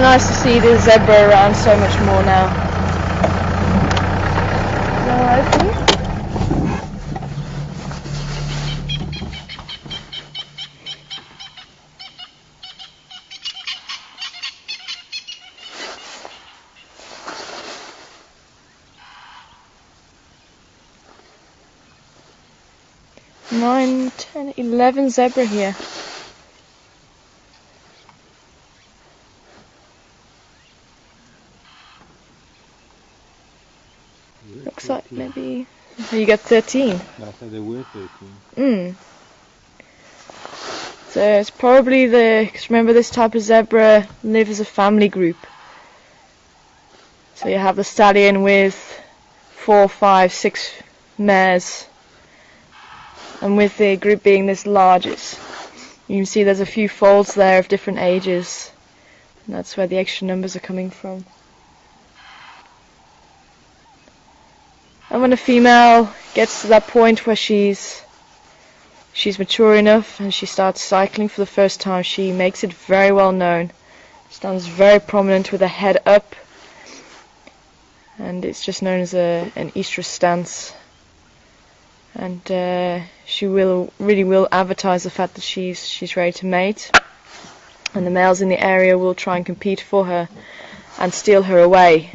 nice to see the zebra around so much more now. Is that alright for you? Nine, 10, 11 zebra here. Looks like maybe you got 13. I said there were 13. So it's probably because remember this type of zebra live as a family group. So you have the stallion with 4, 5, 6 mares. And with the group being this large, you can see there's a few foals there of different ages. And that's where the extra numbers are coming from. And when a female gets to that point where she's mature enough and she starts cycling for the first time, she makes it very well known. Stands very prominent with her head up, and it's just known as an estrus stance. And she really will advertise the fact that she's ready to mate, and the males in the area will try and compete for her and steal her away.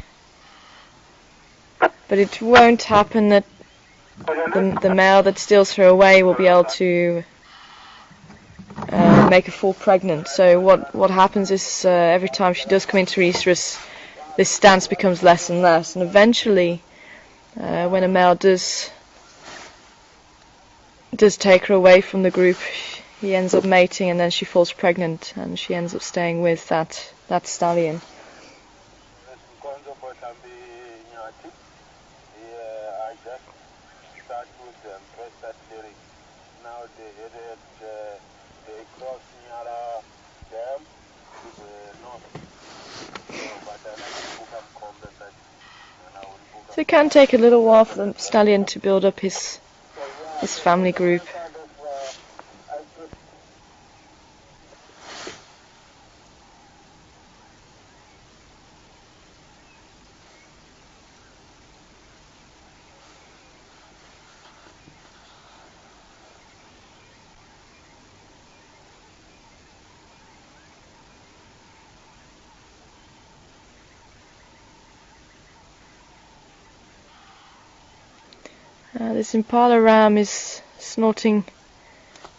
But it won't happen that the male that steals her away will be able to make her fall pregnant. So what happens is every time she does come into estrus, this stance becomes less and less, and eventually when a male does take her away from the group, he ends up mating, and then she falls pregnant and she ends up staying with that stallion. So it can take a little while for the stallion to build up his family group. This impala ram is snorting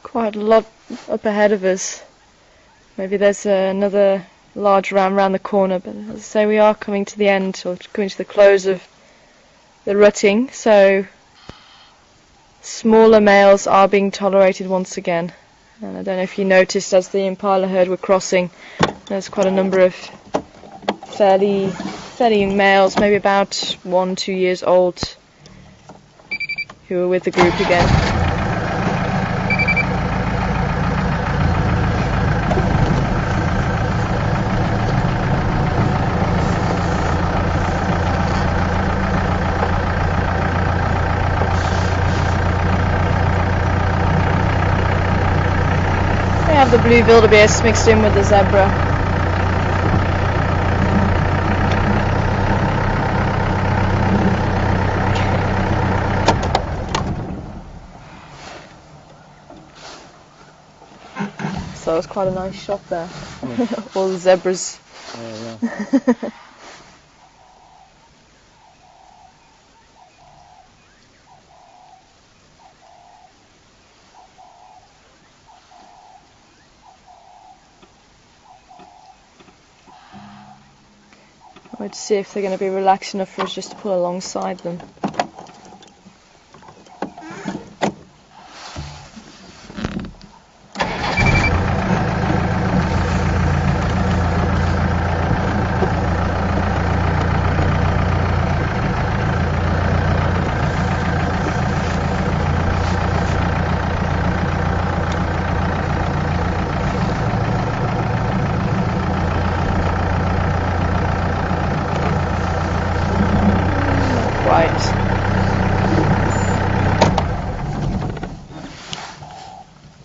quite a lot up ahead of us. Maybe there's another large ram around the corner, but as I say, we are coming to the end, or coming to the close of the rutting, so smaller males are being tolerated once again. And I don't know if you noticed, as the impala herd were crossing, there's quite a number of fairly young males, maybe about 1-2 years old, who were with the group again. We have the blue wildebeest mixed in with the zebra. So it was quite a nice shot there. All the zebras. Yeah. Let's see if they're going to be relaxed enough for us just to pull alongside them.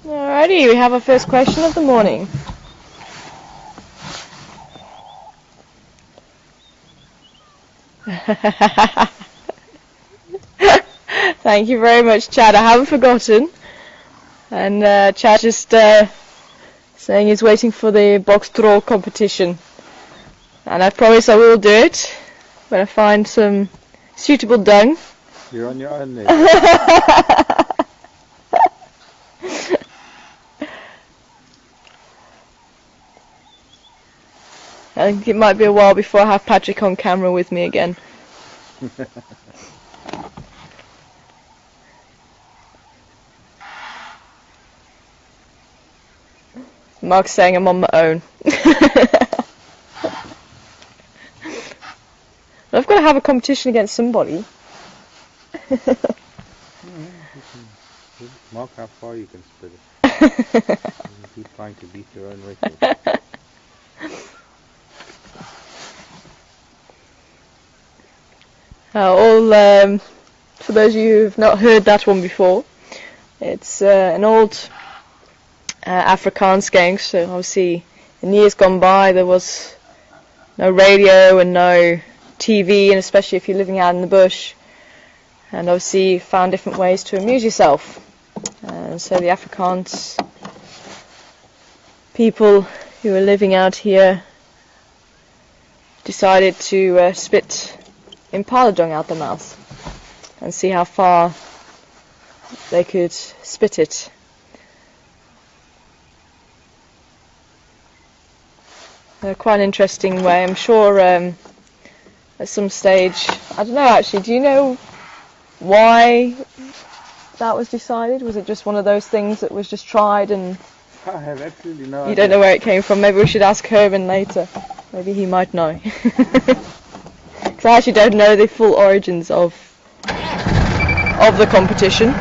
Alrighty, we have our first question of the morning. Thank you very much, Chad. I haven't forgotten. And Chad just saying he's waiting for the box draw competition. And I promise I will do it when I find some suitable dung. You're on your own there. I think it might be a while before I have Patrick on camera with me again. Mark's saying I'm on my own. I've got to have a competition against somebody. Mark how far you can spread it. You keep trying to beat your own record. For those of you who have not heard that one before, it's an old Afrikaans gang. So obviously, in years gone by, there was no radio and no TV, and especially if you're living out in the bush, and obviously you found different ways to amuse yourself. And so the Afrikaans people who were living out here decided to spit impala dung out their mouth and see how far they could spit it. Quite an interesting way. I'm sure at some stage, I don't know actually, do you know why that was decided? Was it just one of those things that was just tried and I have absolutely no idea. You don't know where it came from? Maybe we should ask Herman later. Maybe he might know. Because I actually don't know the full origins of the competition.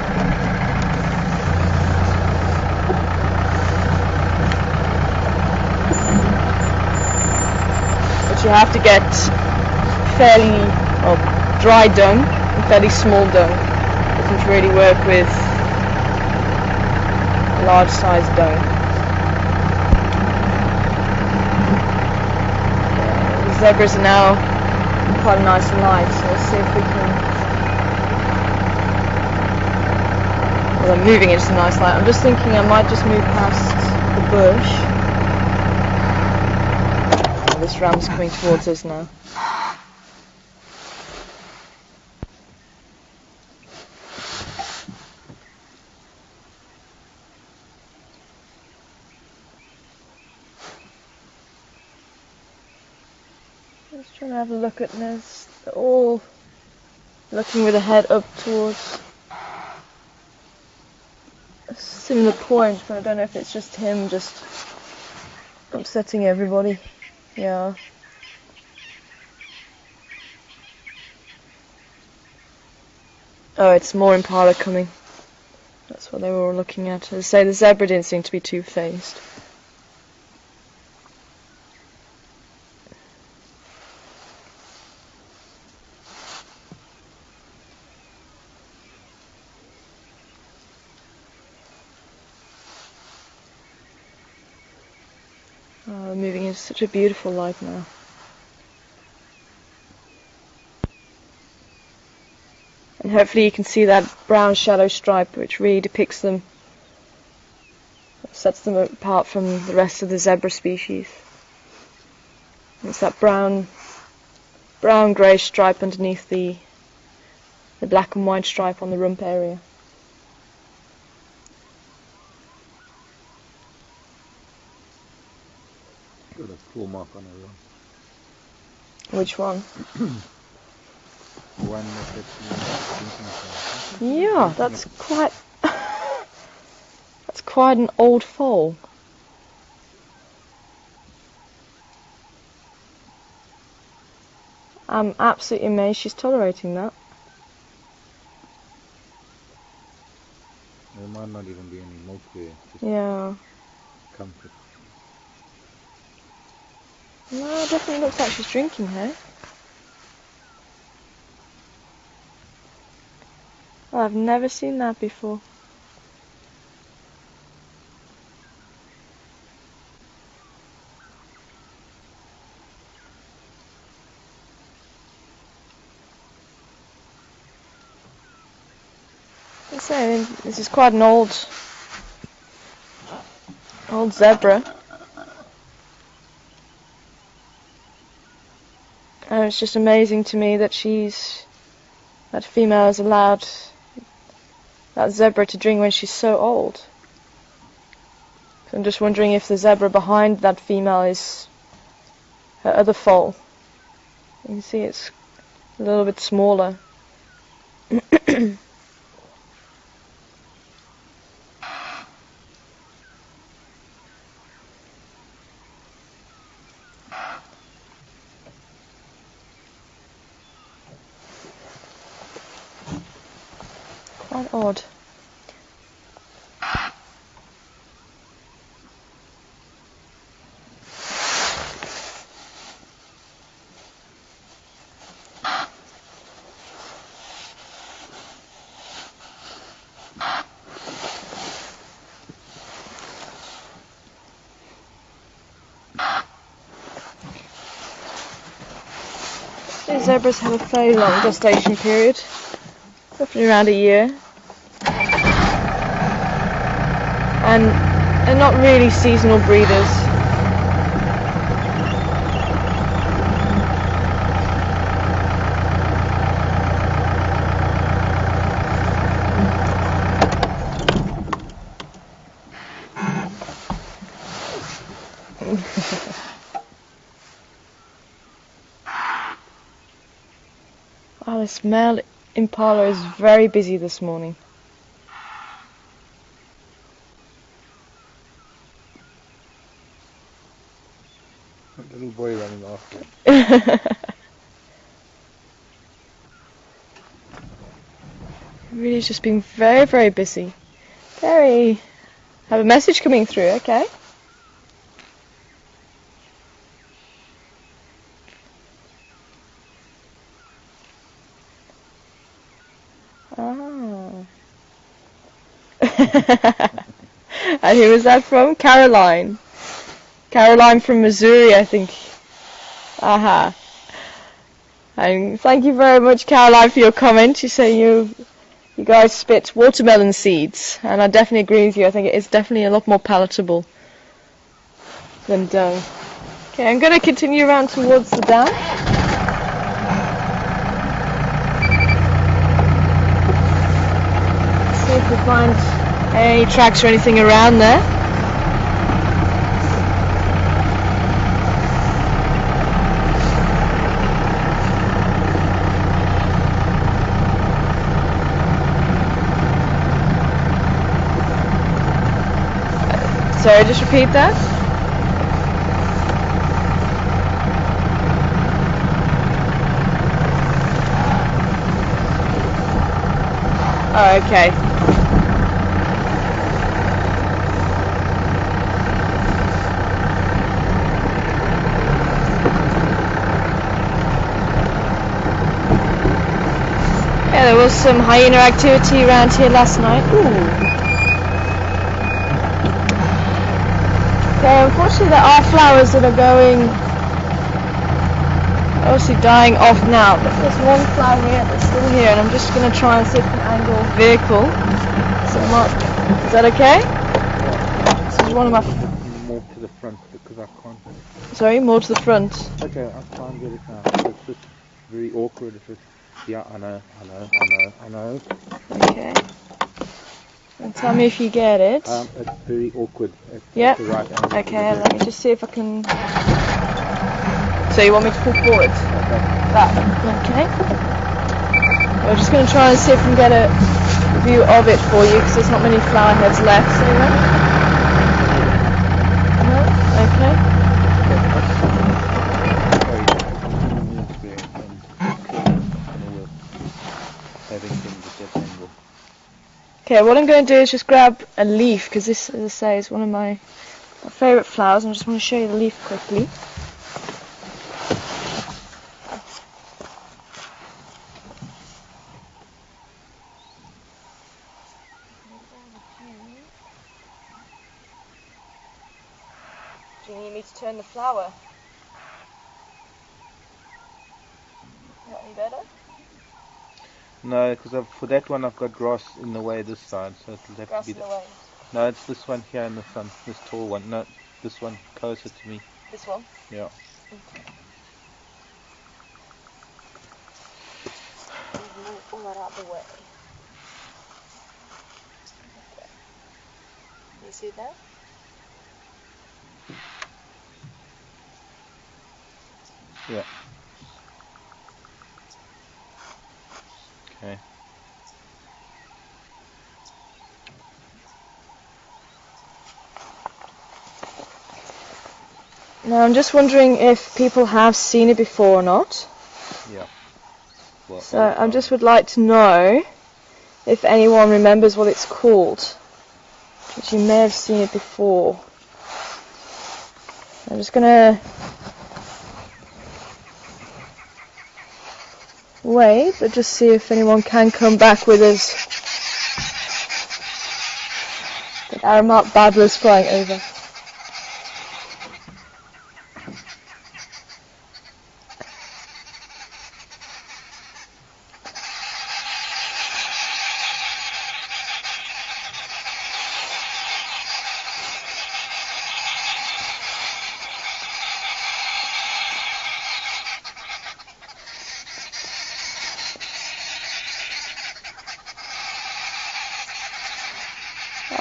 But you have to get fairly dry dung and fairly small dung. It doesn't really work with large sized dung. The zebras are now quite nice and light, so let's see if we can. Well, I'm moving into nice light. I'm just thinking I might just move past the bush. This ram's coming towards us now. Just trying to have a look at this. They're all looking with a head up towards a similar point, but I don't know if it's just him just upsetting everybody. Yeah. Oh, it's more impala coming. That's what they were all looking at. As I say, the zebra didn't seem to be too phased. Oh, moving into such a beautiful light now. And hopefully you can see that brown shadow stripe which really depicts them, sets them apart from the rest of the zebra species. It's that brown grey stripe underneath the black and white stripe on the rump area. Got a full mark on her rump. Which one? One that's Yeah, that's quite that's quite an old foal. I'm absolutely amazed she's tolerating that. there might not even be any milk there. Just Yeah. comfort. No, it definitely looks like she's drinking, hey? Oh, I've never seen that before. So this is quite an old zebra. And it's just amazing to me that that female has allowed that zebra to drink when she's so old. So I'm just wondering if the zebra behind that female is her other foal. You can see it's a little bit smaller. Quite odd. These zebras have a fairly long gestation period, roughly around a year, and they're not really seasonal breeders. Wow, this male impala is very busy this morning. That little boy running after. Really has just been very, very busy. Very. Have a message coming through, okay. Ah. And who was that from? Caroline. Caroline from Missouri, I think. Aha. And thank you very much, Caroline, for your comment. You say you guys spit watermelon seeds, and I definitely agree with you. I think it is definitely a lot more palatable than dung. Okay, I'm going to continue around towards the dam. See if we find any tracks or anything around there. Sorry, just repeat that. Oh, okay. Yeah, there was some hyena activity around here last night. Ooh. Okay, unfortunately there are flowers that are obviously dying off now, but there's one flower here that's still here, and I'm just going to try and see if I can angle the vehicle. Is that okay? This is one of my... More to the front because I can't... Sorry, more to the front. Okay, I'll try and get it now. It's just very awkward. It's just... Yeah, I know. Okay. And tell me if you get it. It's very awkward. Yeah. Right okay, let me just see if I can... So you want me to pull forward? Okay. That. Okay. We're just going to try and see if we can get a view of it for you, because there's not many flower heads left. Okay, what I'm going to do is just grab a leaf, because this, as I say, is one of my favourite flowers, and I just want to show you the leaf quickly. Do you need me to turn the flower? Is that any better? No, because for that one I've got grass in the way this side, so it'll have Grass to in be the way. No, it's this one here in the front, this tall one. No, this one closer to me. This one? Yeah. Okay. Move all that out of the way. Okay. You see that? Yeah. Okay. Now I'm just wondering if people have seen it before or not. Yeah. Well, So I just would like to know if anyone remembers what it's called. Because you may have seen it before. I'm just gonna wait, but just see if anyone can come back with us. The Aramark Babbler's flying over.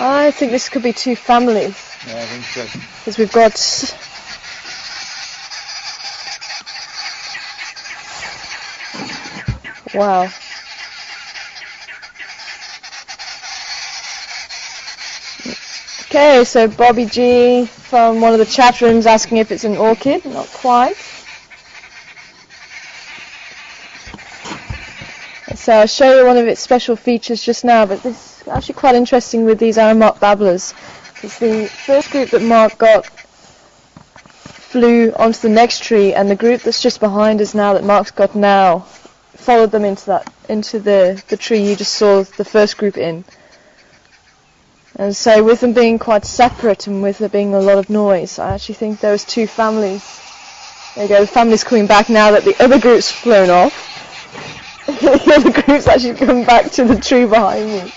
I think this could be two families. Yeah, I think so. Because we've got... Wow. Okay, so Bobby G from one of the chat rooms asking if it's an orchid. Not quite. So I'll show you one of its special features just now, but this is actually quite interesting with these Aramark Babblers. It's the first group that Mark got flew onto the next tree, and the group that's just behind us now that Mark's got now followed them into the tree you just saw the first group in. And so with them being quite separate and with there being a lot of noise, I actually think there was two families. There you go, the family's coming back now that the other group's flown off. The other group's actually come back to the tree behind me.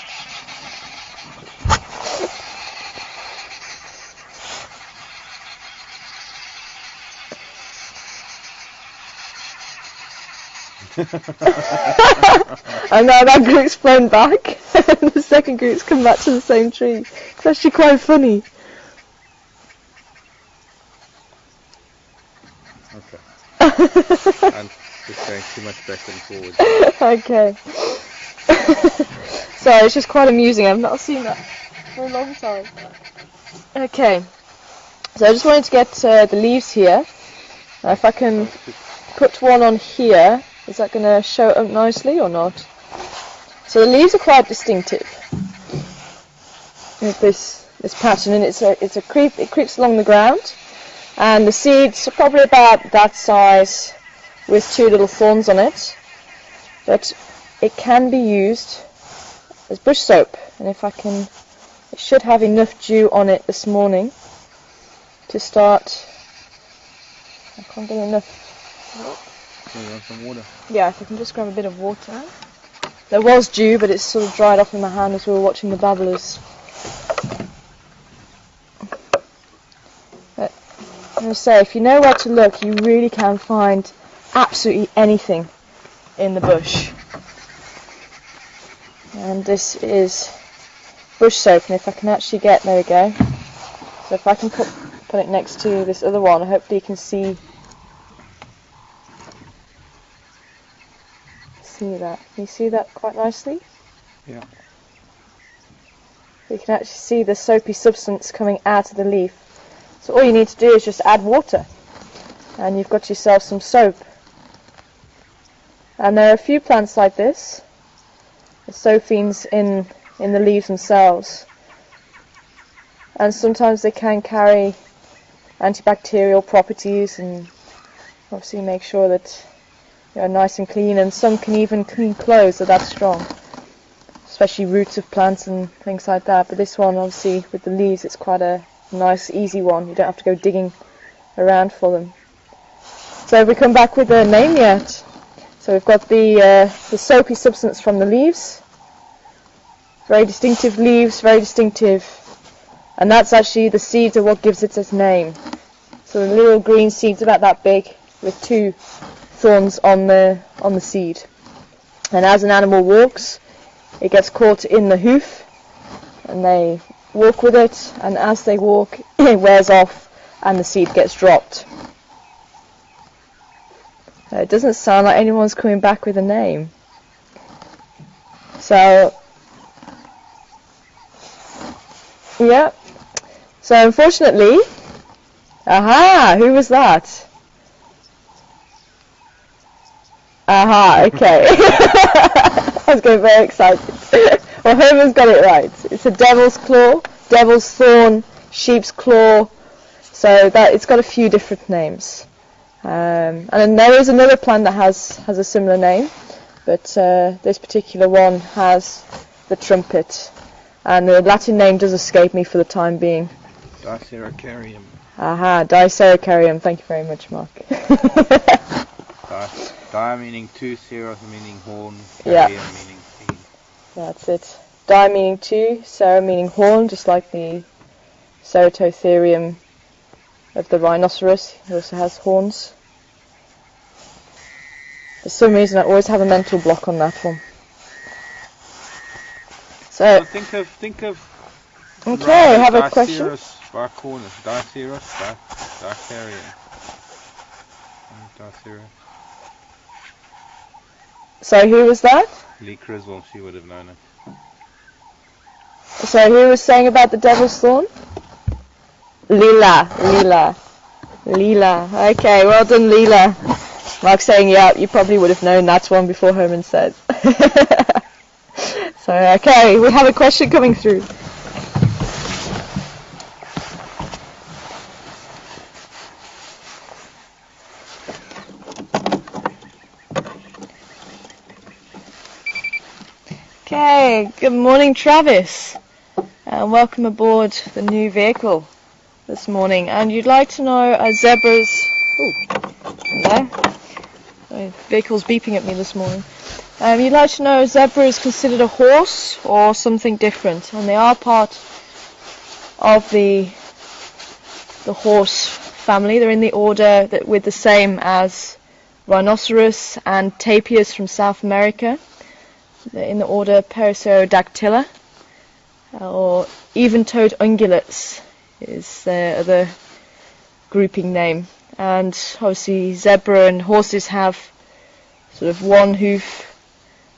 And now that group's flown back, and the second group's come back to the same tree. It's actually quite funny. Okay. I'm just going too much back and forward. Okay. Sorry, it's just quite amusing. I've not seen that for a long time. Okay. So I just wanted to get the leaves here. Now if I can put one on here, is that going to show up nicely or not? So the leaves are quite distinctive with this pattern, and it creeps along the ground, and the seeds are probably about that size with two little thorns on it, but it can be used as bush soap, and if I can, it should have enough dew on it this morning to start. I can't get enough. You want some water? Yeah, if I can just grab a bit of water. There was dew, but it's sort of dried off in my hand as we were watching the babblers. But I'm going to say, if you know where to look, you really can find absolutely anything in the bush. And this is bush soap, and if I can actually get, there we go. So if I can put it next to this other one, hopefully you can see that. Can you see that quite nicely? Yeah. You can actually see the soapy substance coming out of the leaf. So all you need to do is just add water, and you've got yourself some soap. And there are a few plants like this, the sophines in the leaves themselves, and sometimes they can carry antibacterial properties, and obviously make sure that you're nice and clean, and some can even clean clothes, so that's strong, especially roots of plants and things like that. But this one, obviously with the leaves, it's quite a nice easy one. You don't have to go digging around for them. So have we come back with a name yet? So we've got the soapy substance from the leaves. Very distinctive leaves, very distinctive. And that's actually the seeds are what gives it its name. So the little green seeds about that big with 2 thorns on the seed. And as an animal walks, it gets caught in the hoof and they walk with it, and as they walk it wears off and the seed gets dropped. It doesn't sound like anyone's coming back with a name. So, yeah. So unfortunately, aha, who was that? Aha, okay. I was getting very excited. Well, Homer's got it right. It's a devil's claw, devil's thorn, sheep's claw. So that it's got a few different names. And then there is another plant that has a similar name, but this particular one has the trumpet. And the Latin name does escape me for the time being. Diceracarium. Aha, Diceracarium. Thank you very much, Mark. Di meaning 2, Ceros meaning horn, Yeah. Carium meaning seed. That's it. Di meaning 2, Cera meaning horn, just like the Ceratotherium of the rhinoceros. It also has horns. For some reason I always have a mental block on that one. So think of okay, I have a question. Diceros, Diceros, Dicerium. Diceros. So who was that? Lee Criswell, she would have known it. So who was saying about the devil's thorn? Lila. Okay, well done, Lila. Mark's saying, yeah, you probably would have known that one before Herman said. So, okay, we have a question coming through. Okay, good morning, Travis, and welcome aboard the new vehicle this morning. And you'd like to know a zebra's... Oh, hello. The vehicle's beeping at me this morning. You'd like to know a zebra is considered a horse or something different, and they are part of the horse family. They're in the order that with the same as rhinoceros and tapirs from South America. They're in the order Perissodactyla, or even-toed ungulates is their other grouping name. And obviously zebra and horses have sort of one hoof,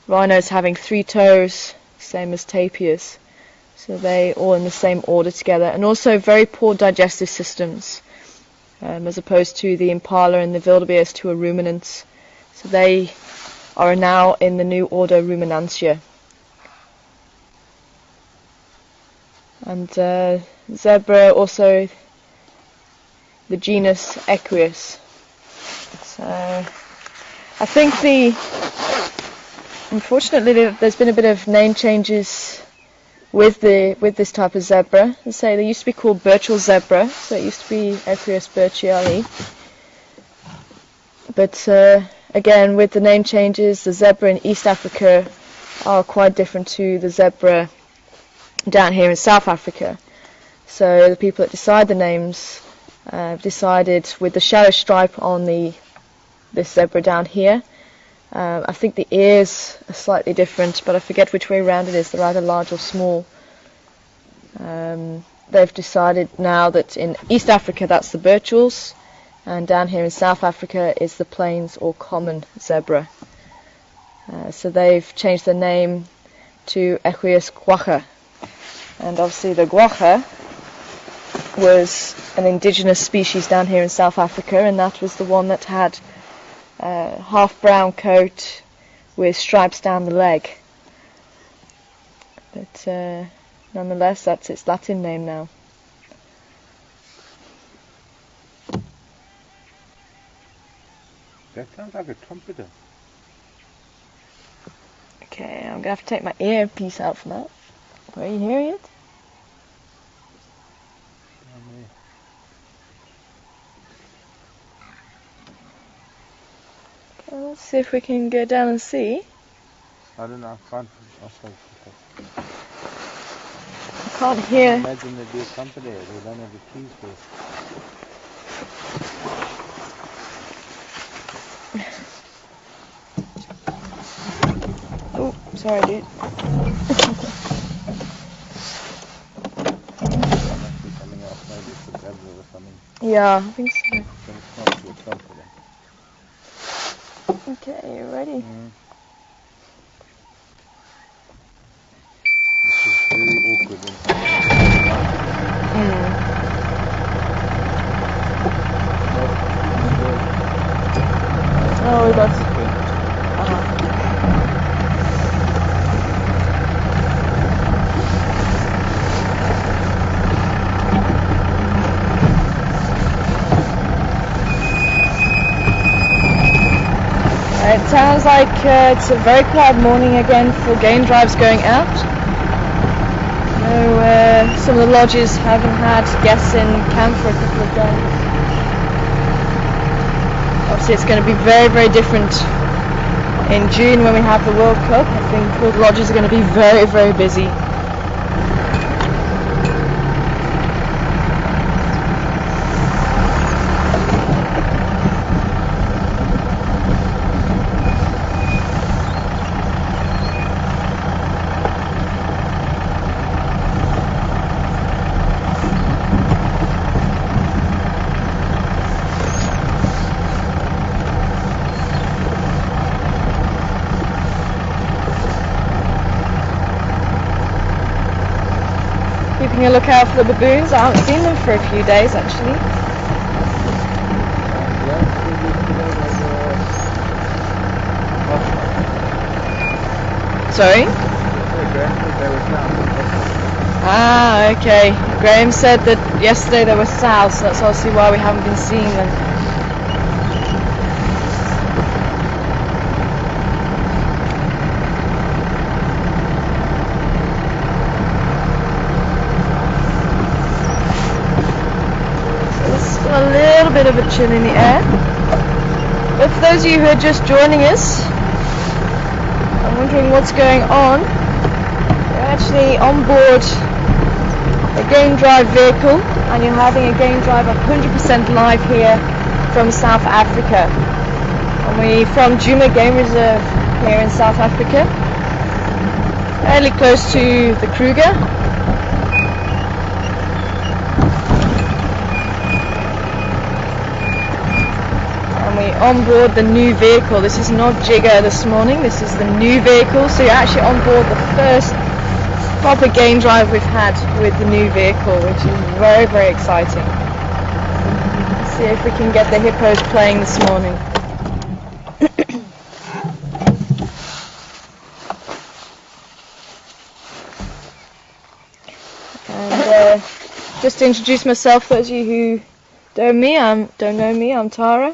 rhinos having 3 toes, same as tapirs. So they all in the same order together, and also very poor digestive systems, as opposed to the impala and the wildebeest, who are ruminants. So they are now in the new order Ruminantia. And zebra also the genus Equus. So I think unfortunately there's been a bit of name changes with this type of zebra. Let's say they used to be called Burchell zebra, so it used to be Equus burchiali. But again, with the name changes, the zebra in East Africa are quite different to the zebra down here in South Africa. So the people that decide the names decided with the shadow stripe on this zebra down here. I think the ears are slightly different, but I forget which way around it is. They're either large or small. They've decided now that in East Africa that's the Burchells, and down here in South Africa is the plains or common zebra. So they've changed the name to Equus guacha. And obviously the guacha was an indigenous species down here in South Africa, and that was the one that had half brown coat with stripes down the leg. But nonetheless, that's its Latin name now. That sounds like a trumpeter. Okay, I'm going to have to take my earpiece out for that. Are you hearing it? Okay, Let's see if we can go down and see. I don't know, I can't. I can't hear. I imagine there'd be a company there. They don't have the keys for it. Oh, sorry, dude. Something else, maybe it's a gravel or something. Yeah, I think so. It's not too confident. Okay, you ready? This is very awkward when Oh, that's... It sounds like it's a very quiet morning again for game drives going out. Some of the lodges haven't had guests in camp for a couple of days. Obviously it's going to be very, very different in June when we have the World Cup. I think all the lodges are going to be very, very busy. Keeping a lookout for the baboons. I haven't seen them for a few days actually. Sorry? Ah, okay. Graham said that yesterday there were sows, so that's obviously why we haven't been seeing them. A little bit of a chill in the air. But for those of you who are just joining us and wondering what's going on, you're actually on board a game drive vehicle and you're having a game drive 100% live here from South Africa. And we're from Djuma Game Reserve here in South Africa, fairly close to the Kruger. We're on board the new vehicle. This is not Jigger this morning, this is the new vehicle, so you're actually on board the first proper game drive we've had with the new vehicle, which is very, very exciting. Let's see if we can get the hippos playing this morning. And just to introduce myself, those of you who don't know me, I'm Tara.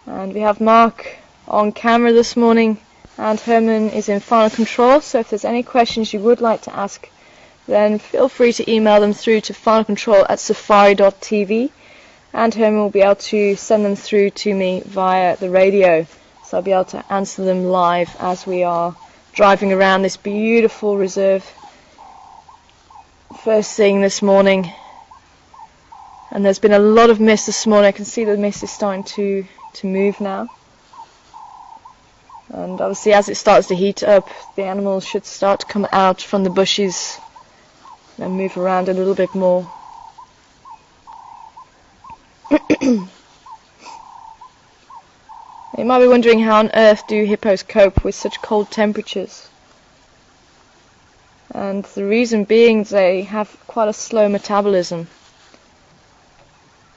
And we have Mark on camera this morning and Herman is in final control, so if there's any questions you would like to ask, then feel free to email them through to finalcontrol@safari.tv and Herman will be able to send them through to me via the radio, so I'll be able to answer them live as we are driving around this beautiful reserve first thing this morning. And there's been a lot of mist this morning. I can see the mist is starting to move now, and obviously as it starts to heat up, the animals should start to come out from the bushes and move around a little bit more. You might be wondering, how on earth do hippos cope with such cold temperatures? And the reason being, they have quite a slow metabolism,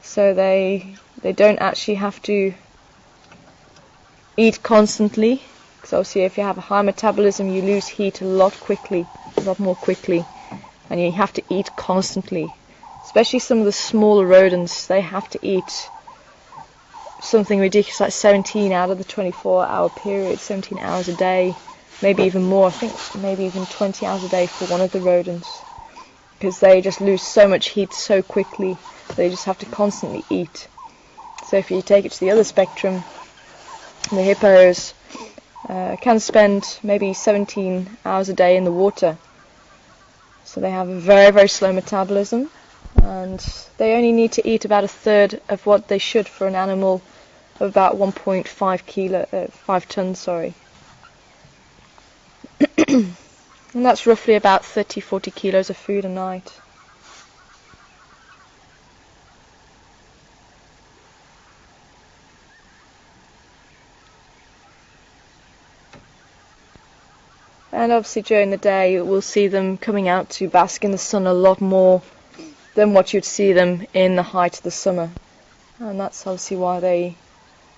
so they don't actually have to eat constantly, because obviously if you have a high metabolism you lose heat a lot more quickly, and you have to eat constantly. Especially some of the smaller rodents, they have to eat something ridiculous like 17 out of the 24-hour period, 17 hours a day, maybe even more. I think maybe even 20 hours a day for one of the rodents, because they just lose so much heat so quickly, they just have to constantly eat. So if you take it to the other spectrum, The hippos can spend maybe 17 hours a day in the water. So they have a very, very slow metabolism, and they only need to eat about a third of what they should for an animal of about 5 tons, sorry. And that's roughly about 30-40 kilos of food a night. And obviously during the day we'll see them coming out to bask in the sun a lot more than what you'd see them in the height of the summer. And that's obviously why they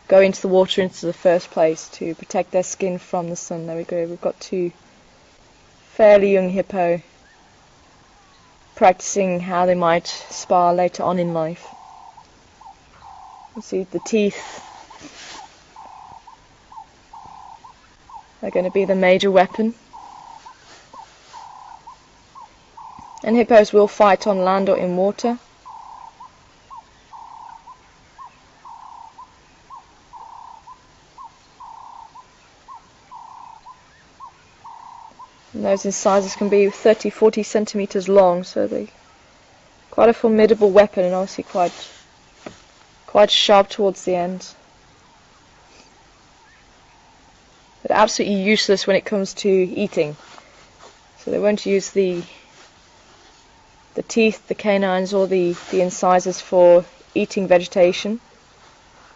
go into the water into the first place, to protect their skin from the sun. There we go, we've got two fairly young hippo practicing how they might spar later on in life. You see the teeth are going to be the major weapon. And hippos will fight on land or in water. And those incisors can be 30-40 centimeters long, so they're quite a formidable weapon, and obviously quite sharp towards the end. But absolutely useless when it comes to eating. So they won't use the teeth, the canines, or the incisors for eating vegetation.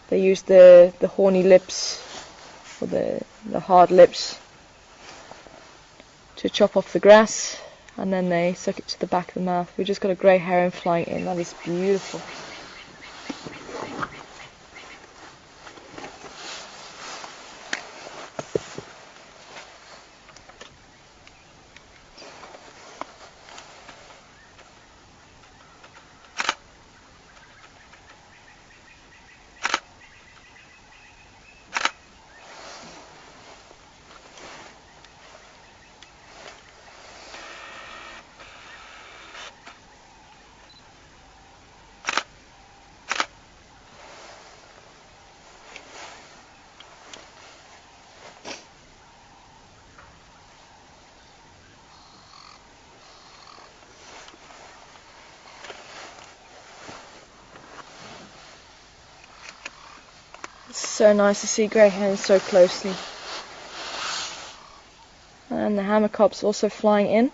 They use the horny lips, or the hard lips, to chop off the grass, and then they suck it to the back of the mouth. We've just got a grey heron flying in. That is beautiful. It's so nice to see grey herons so closely. And the hammercop's also flying in.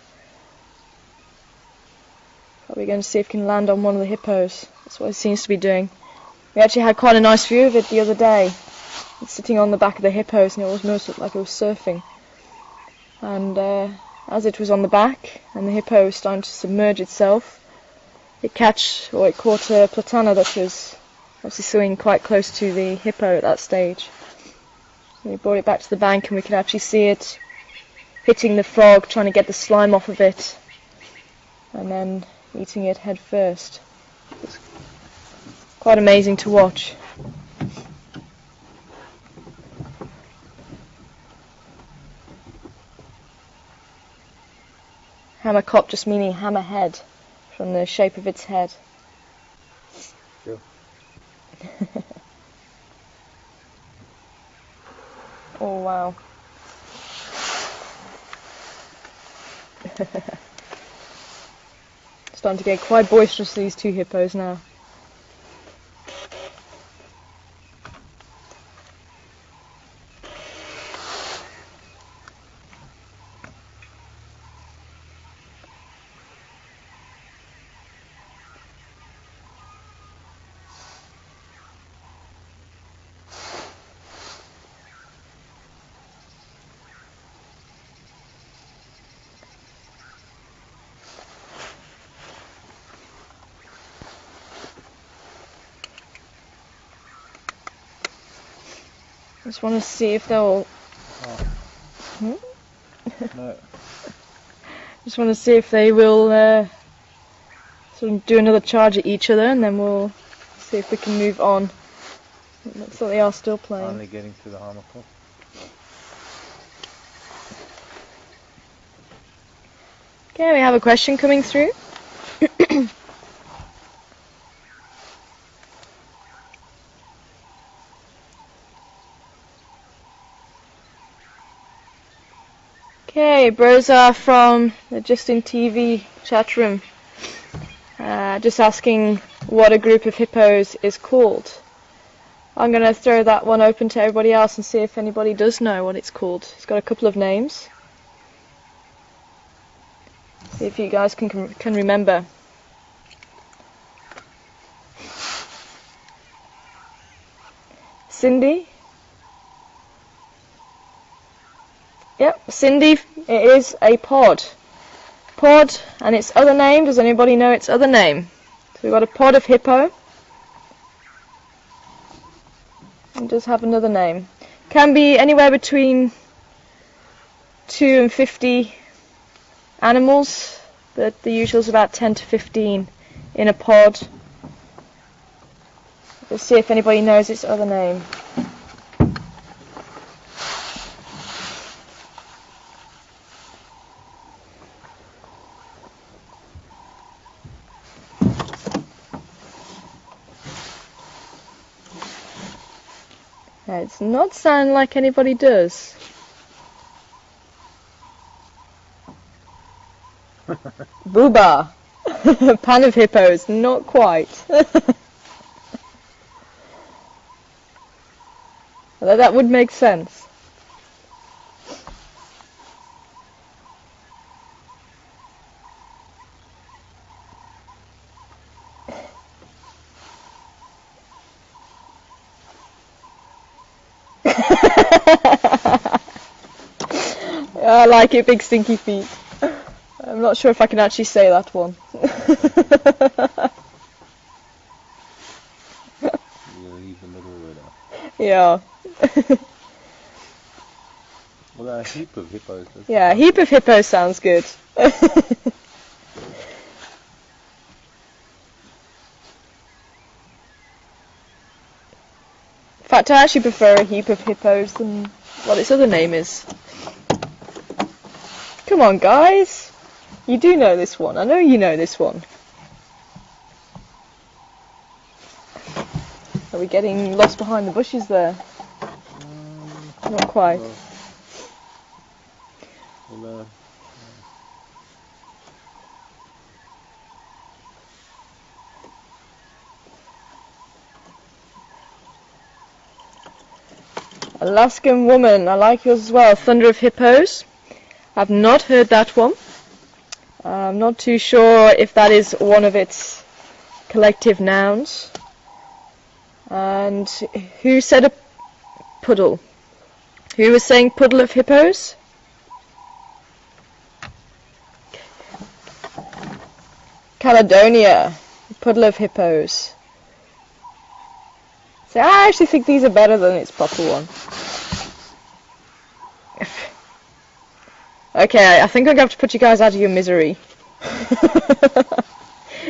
Probably going to see if we can land on one of the hippos. That's what it seems to be doing. We actually had quite a nice view of it the other day. It's sitting on the back of the hippos, and it almost looked like it was surfing. And as it was on the back, and the hippo was starting to submerge itself, it caught a platana that was obviously swimming quite close to the hippo at that stage. We brought it back to the bank, and we could actually see it hitting the frog, trying to get the slime off of it, and then eating it head first. It's quite amazing to watch. Hammercop just meaning hammerhead, from the shape of its head. Sure. Oh wow. Starting to get quite boisterous, these two hippos now. Just want to see if they'll... No. Just want to see if they will sort of do another charge at each other, and then we'll see if we can move on. It looks like they are still playing. Finally getting to the hammercop. Okay, we have a question coming through. Okay, Broza from the Justin TV chat room. Just asking what a group of hippos is called. I'm going to throw that one open to everybody else and see if anybody does know what it's called. It's got a couple of names. See if you guys can remember. Cindy? Yep, Cindy, it is a pod. Pod, and its other name, does anybody know its other name? So we've got a pod of hippo. It does have another name. Can be anywhere between 2 and 50 animals, but the usual is about 10 to 15 in a pod. Let's see if anybody knows its other name. It's not sounding like anybody does. Booba. Pan of hippos. Not quite. Although that would make sense. I like it, big stinky feet. I'm not sure if I can actually say that one. Yeah. Well, a heap of hippos. Yeah, a heap of hippos sounds good. In fact, I actually prefer a heap of hippos than what its other name is. Come on, guys. You do know this one. I know you know this one. Are we getting lost behind the bushes there? Not quite. Alaskan Woman. I like yours as well. Thunder of Hippos. I've not heard that one. I'm not too sure if that is one of its collective nouns. And who said a puddle? Who was saying puddle of hippos? Caledonia. Puddle of hippos. So I actually think these are better than its proper one. Okay, I think I'm going to have to put you guys out of your misery.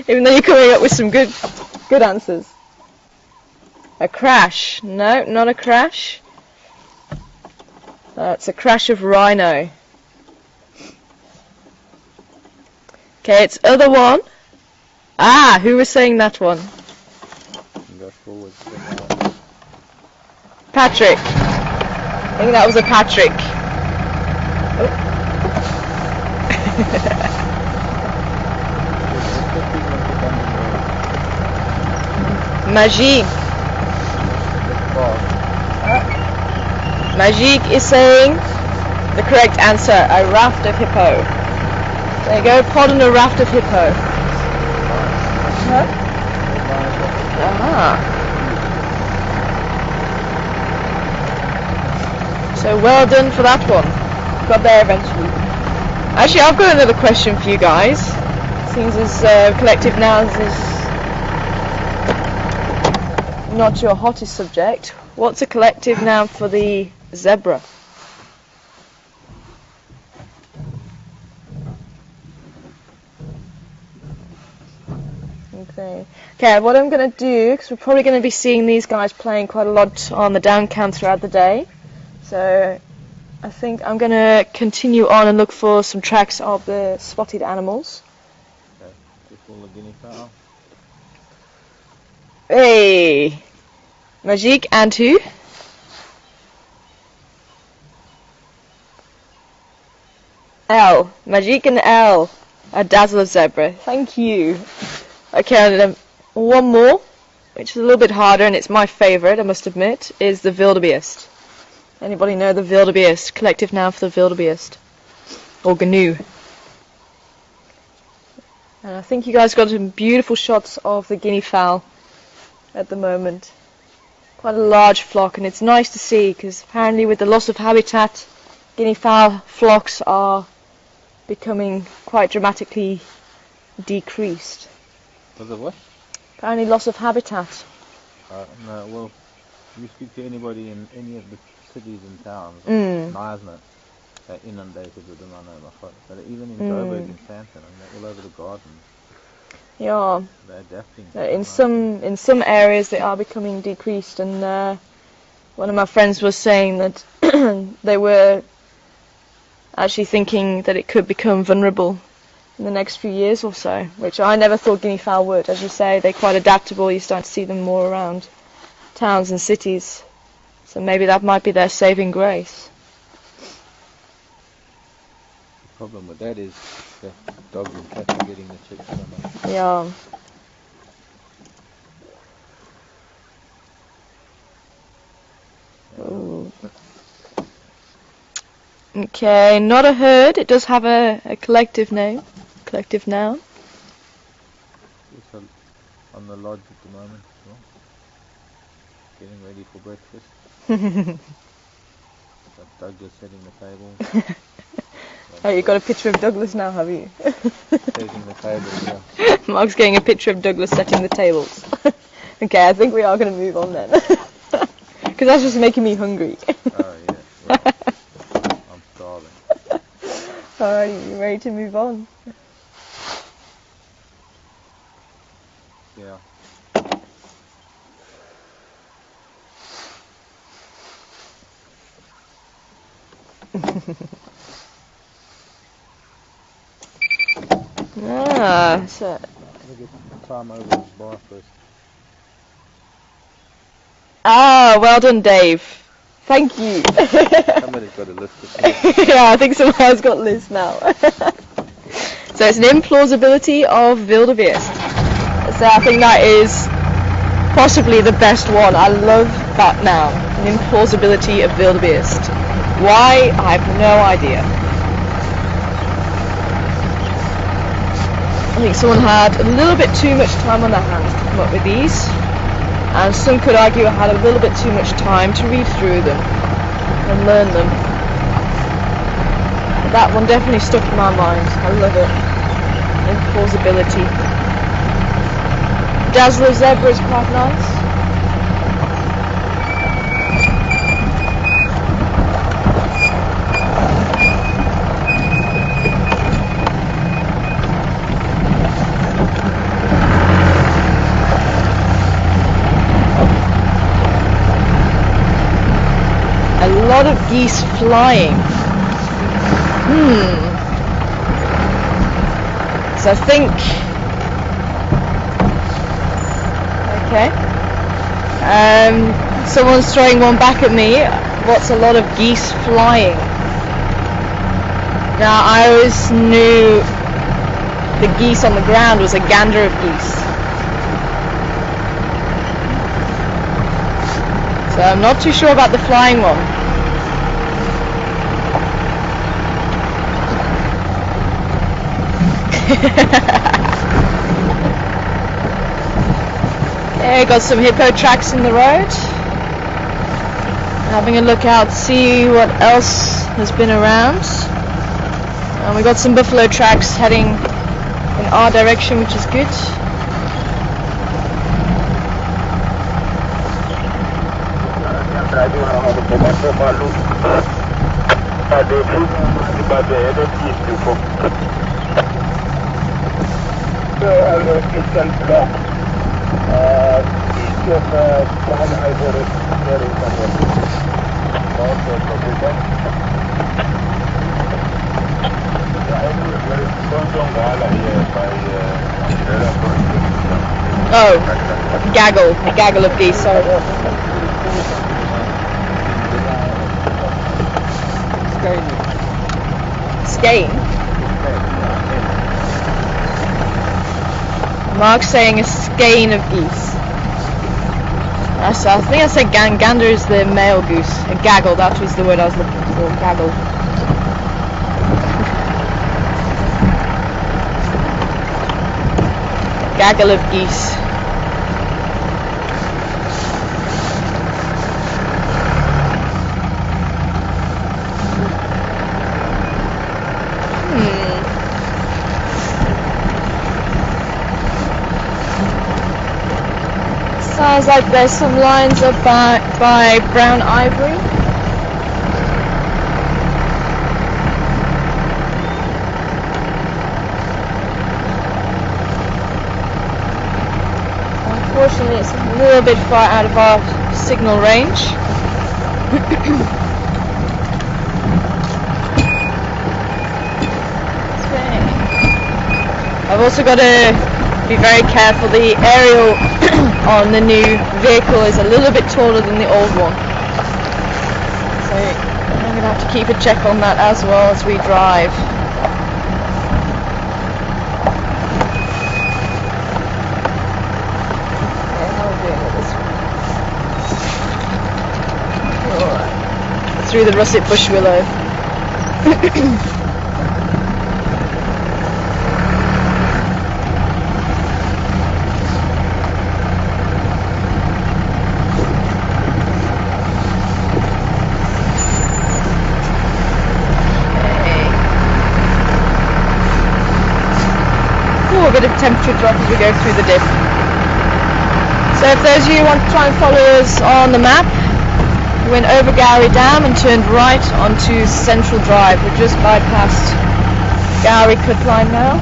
Even though you're coming up with some good answers. A crash. No, not a crash. It's a crash of rhino. Okay, it's other one. Ah, who was saying that one? Go forward. Patrick. I think that was a Patrick. Oh. Magique. Magique is saying the correct answer, a raft of hippo. There you go, pod and a raft of hippo. Huh? Ah. So well done for that one. Got there eventually. Actually, I've got another question for you guys. Seems as collective nouns is not your hottest subject. What's a collective noun for the zebra? Okay, what I'm going to do, because we're probably going to be seeing these guys playing quite a lot on the down cam throughout the day, so I think I'm going to continue on and look for some tracks of the spotted animals. Hey! Magique and who? L. Magique and L. A dazzler zebra. Thank you. Okay, and then one more, which is a little bit harder, and it's my favourite, I must admit, is the wildebeest. Anybody know the wildebeest? Collective noun for the wildebeest. Or gnu. And I think you guys got some beautiful shots of the guinea fowl at the moment. Quite a large flock, and it's nice to see, because apparently with the loss of habitat, guinea fowl flocks are becoming quite dramatically decreased. Was it what? Apparently loss of habitat. No, well, if you speak to anybody in any of the cities and towns, Neisner, they're inundated with them, I know my father. But even in Joburg and Sandton, they're all over the gardens. Yeah. They're adapting. In some areas they are becoming decreased, and one of my friends was saying that they were actually thinking that it could become vulnerable in the next few years or so, which I never thought guinea fowl would. As you say, they're quite adaptable. You start to see them more around towns and cities, so maybe that might be their saving grace. The problem with that is that dogs and cats are getting the chicks so much. Yeah. Ooh. Okay, not a herd. It does have a collective name, collective noun. It's on the lodge at the moment as well. Getting ready for breakfast. Got Douglas setting the table. Oh, you got a picture of Douglas now, have you? Setting the table, yeah. Mark's getting a picture of Douglas setting the tables. Okay, I think we are going to move on then. Because that's just making me hungry. Oh, yeah. Well, I'm starving. Alrighty, you ready to move on? Yeah. So. Let me get time over this bar first. Well done, Dave. Thank you. Somebody's got a list of things. Yeah, I think someone has got Liz now. So it's an implausibility of wildebeest. So I think that is possibly the best one. I love that noun. An implausibility of wildebeest. Why? I have no idea. I think someone had a little bit too much time on their hands to come up with these, and some could argue I had a little bit too much time to read through them and learn them. But that one definitely stuck in my mind. I love it. Implausibility. Dazzler zebra is quite nice. A lot of geese flying. So I think, okay, someone's throwing one back at me. What's a lot of geese flying? Now I always knew the geese on the ground was a gander of geese. So I'm not too sure about the flying one. Okay, got some hippo tracks in the road. Having a look out, see what else has been around. And we got some buffalo tracks heading in our direction, which is good. Oh, a gaggle of geese, sorry. Skein. Mark's saying a skein of geese. I think I said gander is the male goose. A gaggle, that was the word I was looking for. Gaggle. A gaggle of geese. Sounds like there's some lines up by brown ivory. Unfortunately, it's a little bit far out of our signal range. Okay. I've also got to be very careful. The aerial on the new vehicle is a little bit taller than the old one, so I'm going to have to keep a check on that as well as we drive. Okay, how are we doing with this one? Alright, through the russet bush willow. A bit of temperature drop as we go through the dip. So if those of you who want to try and follow us on the map, we went over Gowrie Dam and turned right onto Central Drive. We've just bypassed Gowrie Cut Line now.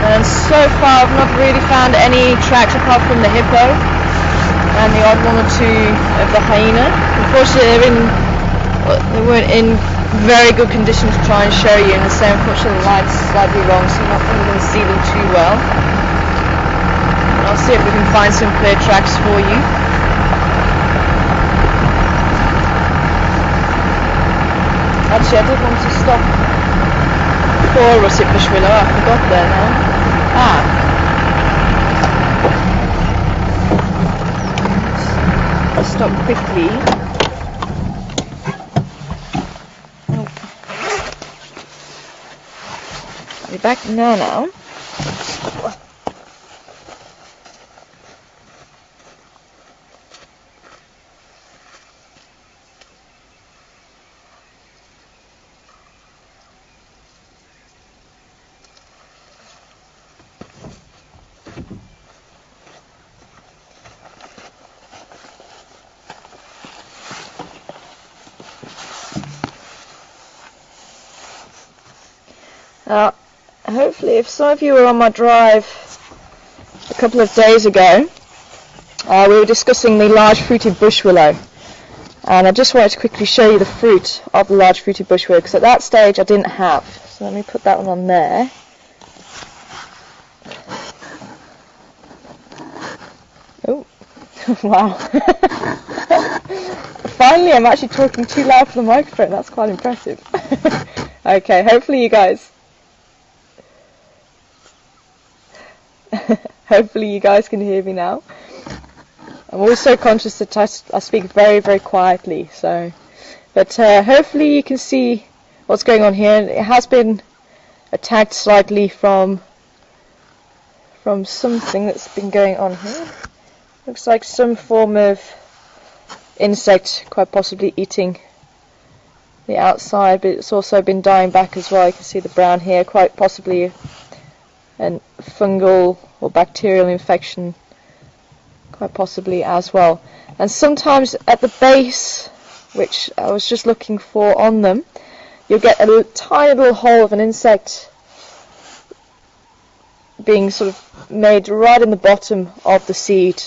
And so far I've not really found any tracks apart from the hippo and the odd one or two of the hyena. Unfortunately they weren't in very good condition to try and show you, and so unfortunately the light's slightly wrong, so you're not really going to see them too well. And I'll see if we can find some clear tracks for you. Actually, I did want to stop for a russet bush willow. I forgot there now. I'll stop quickly. We're back now. Hopefully, if some of you were on my drive a couple of days ago, we were discussing the large fruited bush willow, and I just wanted to quickly show you the fruit of the large fruited bush willow, because at that stage I didn't have. So let me put that one on there. Oh, wow. Finally, I'm actually talking too loud for the microphone. That's quite impressive. Okay, hopefully you guys can hear me now. I'm also conscious that I speak very, very quietly, so, but hopefully you can see what's going on here. It has been attacked slightly from something that's been going on here. Looks like some form of insect, quite possibly eating the outside, but it's also been dying back as well. You can see the brown here, quite possibly a fungal or bacterial infection, quite possibly as well. And sometimes at the base, which I was just looking for on them, you'll get a tiny little hole of an insect being sort of made right in the bottom of the seed,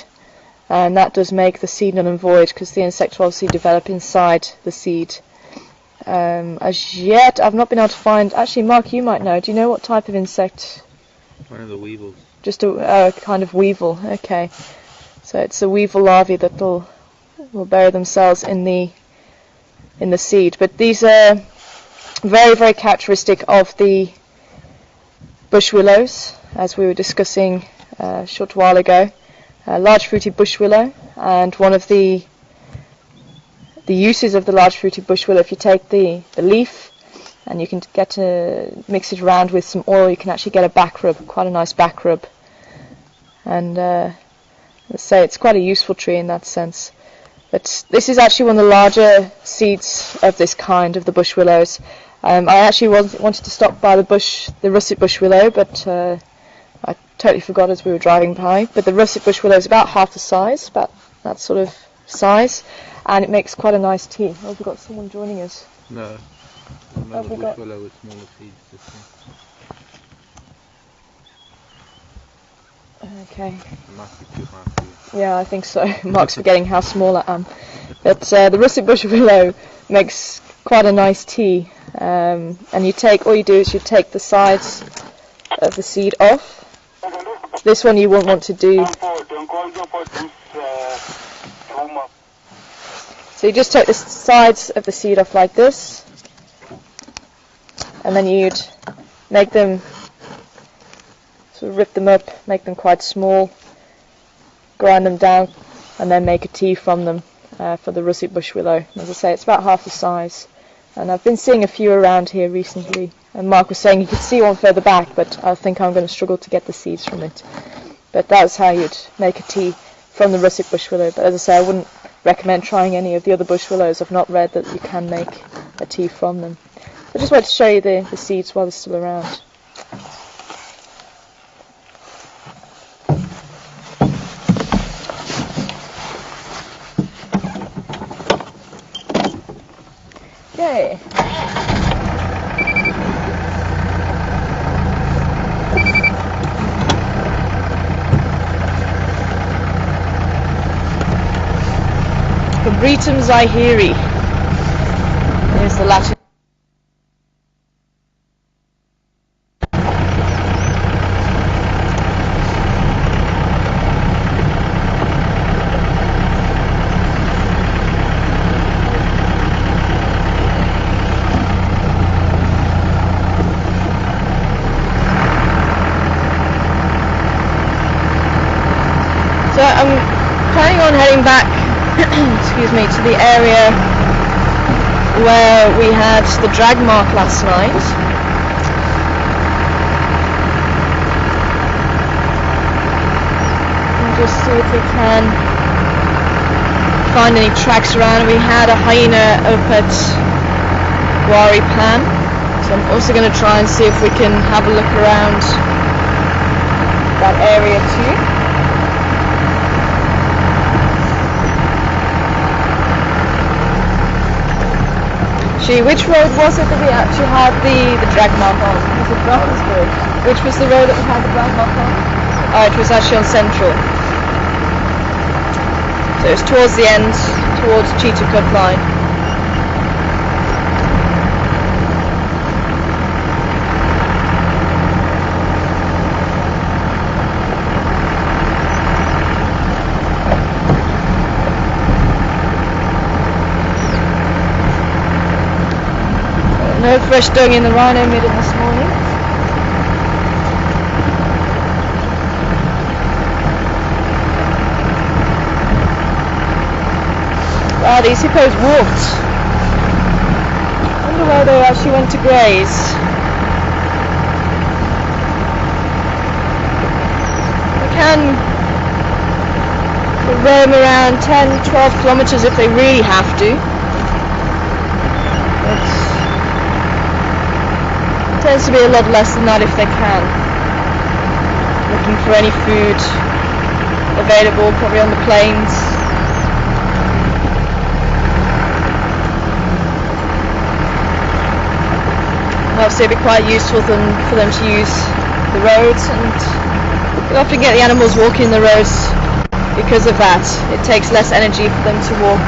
and that does make the seed null and void, because the insect will obviously develop inside the seed. As yet I've not been able to find, actually Mark, you might know, do you know what type of insect? One of the weevils. Just a kind of weevil, okay. So it's a weevil larvae that will bury themselves in the seed. But these are very, very characteristic of the bush willows, as we were discussing a short while ago. Large fruity bush willow, and one of the uses of the large fruity bush willow, if you take the leaf and you can get to mix it around with some oil, you can actually get a back rub, quite a nice back rub. And let's say it's quite a useful tree in that sense. But this is actually one of the larger seeds of this kind, of the bush willows. I actually wanted to stop by the russet bush willow, but I totally forgot as we were driving by. But the russet bush willow is about half the size, about that sort of size, and it makes quite a nice tea. Oh, we've got someone joining us. No. Another bush willow with smaller seeds. Okay. It must be too high for you. Yeah, I think so. Mark's forgetting how small I am. But the russet bush willow makes quite a nice tea. And all you do is you take the sides of the seed off. This one you won't want to do. So you just take the sides of the seed off like this, and then you'd make them, sort of rip them up, make them quite small, grind them down, and then make a tea from them for the russet bush willow. As I say, it's about half the size, and I've been seeing a few around here recently, and Mark was saying you could see one further back, but I think I'm going to struggle to get the seeds from it. But that's how you'd make a tea from the russet bush willow. But as I say, I wouldn't recommend trying any of the other bush willows. I've not read that you can make a tea from them. I just wanted to show you the seeds while they're still around. Okay. Fabritum zahiri is the Latin. So I'm planning on heading back excuse me, to the area where we had the drag mark last night. And just see if we can find any tracks around. We had a hyena up at Wari Pan, so I'm also going to try and see if we can have a look around that area too. Gee, which road was it that we actually had the drag mark on? Was it Brothersburg? Which was the road that we had the drag mark on? Oh, it was actually on Central. So it was towards the end, towards Cheetah Cut line. No fresh dung in the rhino midden this morning. Wow, these hippos walked. I wonder where they actually went to graze. They can roam around 10-12 kilometers if they really have to. Tends to be a lot less than that if they can. Looking for any food available, probably on the plains. And obviously it'd be quite useful for them to use the roads, and you often get the animals walking the roads because of that. It takes less energy for them to walk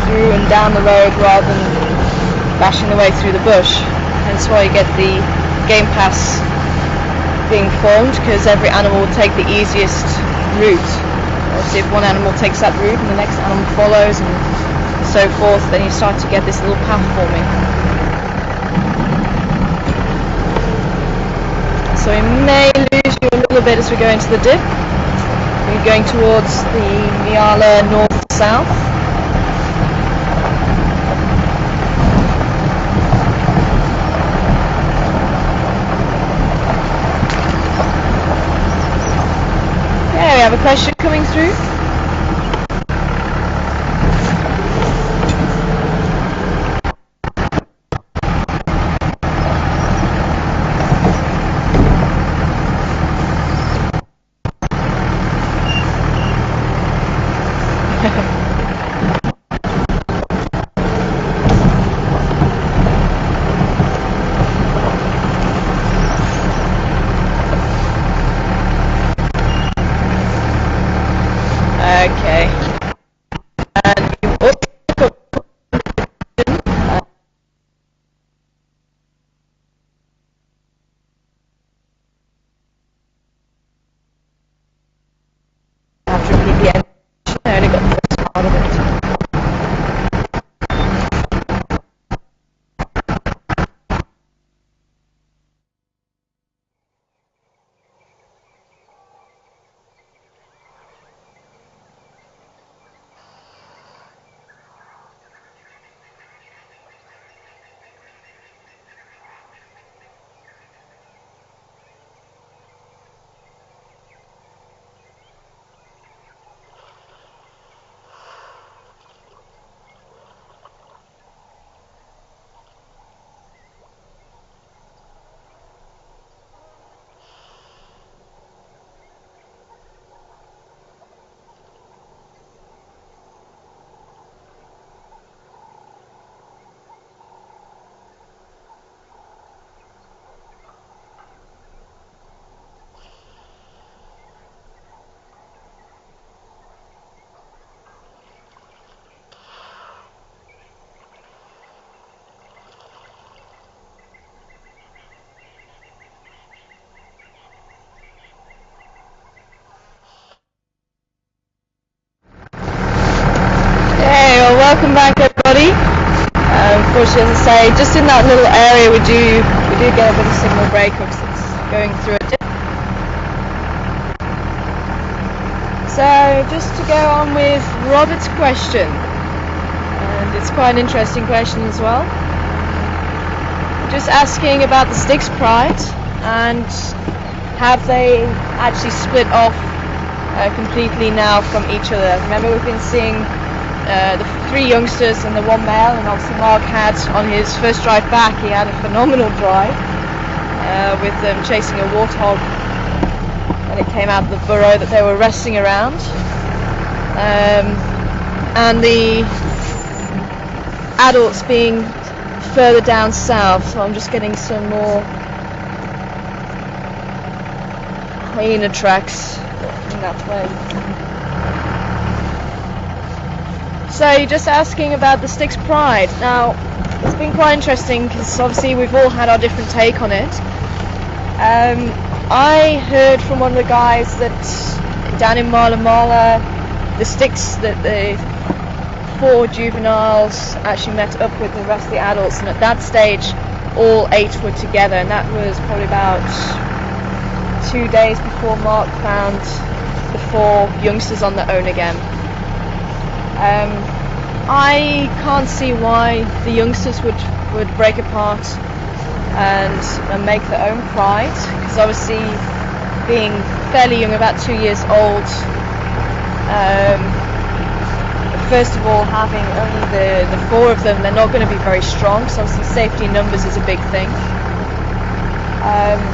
through and down the road rather than bashing their way through the bush. That's why you get the game pass being formed, because every animal will take the easiest route. So if one animal takes that route and the next animal follows and so forth, then you start to get this little path forming. a bit as we go into the dip. We're going towards the Miala north-south. Okay, we have a question coming through. Okay. And you also have to repeat the end. I only got the first part of it. Welcome back, everybody. Unfortunately, as I say, just in that little area we do get a bit of signal break because it's going through a dip. So just to go on with Robert's question, and it's quite an interesting question as well. Just asking about the Styx Pride and have they actually split off completely now from each other? Remember, we've been seeing the three youngsters and the one male, and obviously Mark had on his first drive back, he had a phenomenal drive with them chasing a warthog when it came out of the burrow that they were resting around, and the adults being further down south. So I'm just getting some more hyena tracks in that way. So you're just asking about the Styx Pride. Now, it's been quite interesting because obviously we've all had our different take on it. I heard from one of the guys that down in Mala Mala, the Styx, that the 4 juveniles actually met up with the rest of the adults, and at that stage all 8 were together, and that was probably about 2 days before Mark found the 4 youngsters on their own again. I can't see why the youngsters would break apart and make their own pride, because obviously being fairly young, about 2 years old, first of all, having only the 4 of them, they're not going to be very strong, so obviously safety in numbers is a big thing.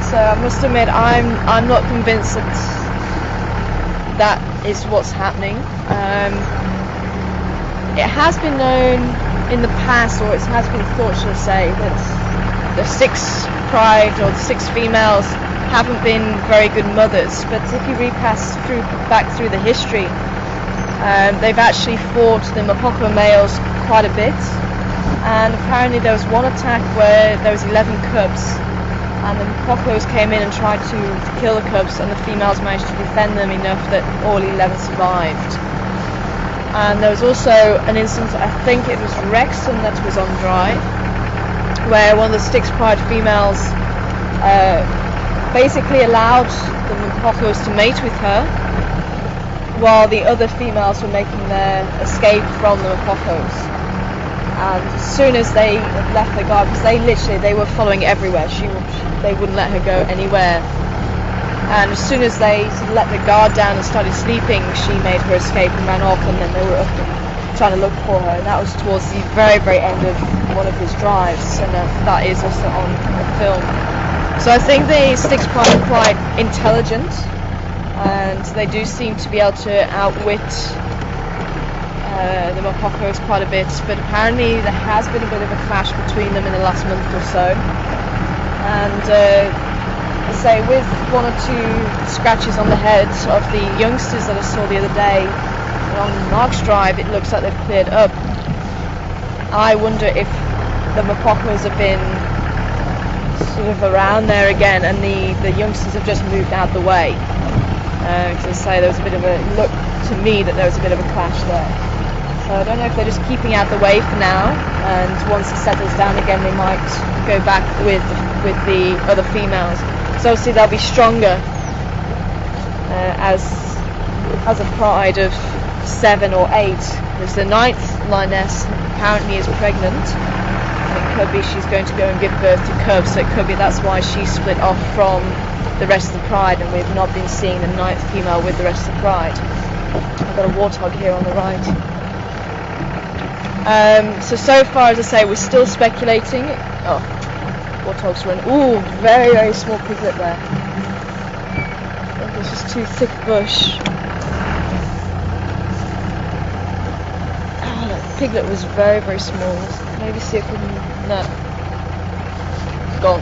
So I must admit, I'm not convinced that is what's happening. It has been known in the past, or it has been thought, should I say, that the 6 pride or the 6 females haven't been very good mothers. But if you repass back through the history, they've actually fought the Mapoko males quite a bit. And apparently there was one attack where there was 11 cubs, and the Mapokos came in and tried to kill the cubs, and the females managed to defend them enough that all 11 survived. And there was also an instance, I think it was Wrexham, that was on drive, where one of the Styx Pride females basically allowed the Mapocos to mate with her, while the other females were making their escape from the Mapocos. And as soon as they left the guard, because they were following everywhere, they wouldn't let her go anywhere. And as soon as they let the guard down and started sleeping, she made her escape and ran off, and then they were up and trying to look for her. And that was towards the very, very end of one of his drives, and that is also on film. So I think the Styx Pride are quite intelligent, and they do seem to be able to outwit the Mapocos quite a bit, but apparently there has been a bit of a clash between them in the last month or so. And I say, with one or two scratches on the heads of the youngsters that I saw the other day on Mark's drive, it looks like they've cleared up. I wonder if the Mapocos have been sort of around there again, and the youngsters have just moved out the way. Because I say, there was a bit of a look to me that there was a bit of a clash there. So I don't know if they're just keeping out the way for now, and once it settles down again, they might go back with the other females. So obviously they'll be stronger as a pride of 7 or 8. Because the 9th lioness apparently is pregnant, and it could be she's going to go and give birth to cubs. So it could be that's why she split off from the rest of the pride, and we've not been seeing the 9th female with the rest of the pride. I've got a warthog here on the right. So far, as I say, we're still speculating. Oh, warthogs run. Ooh, very, very small piglet there. I think it's just too thick bush. Oh, that piglet was very, very small. Maybe see if we can... No. Gone.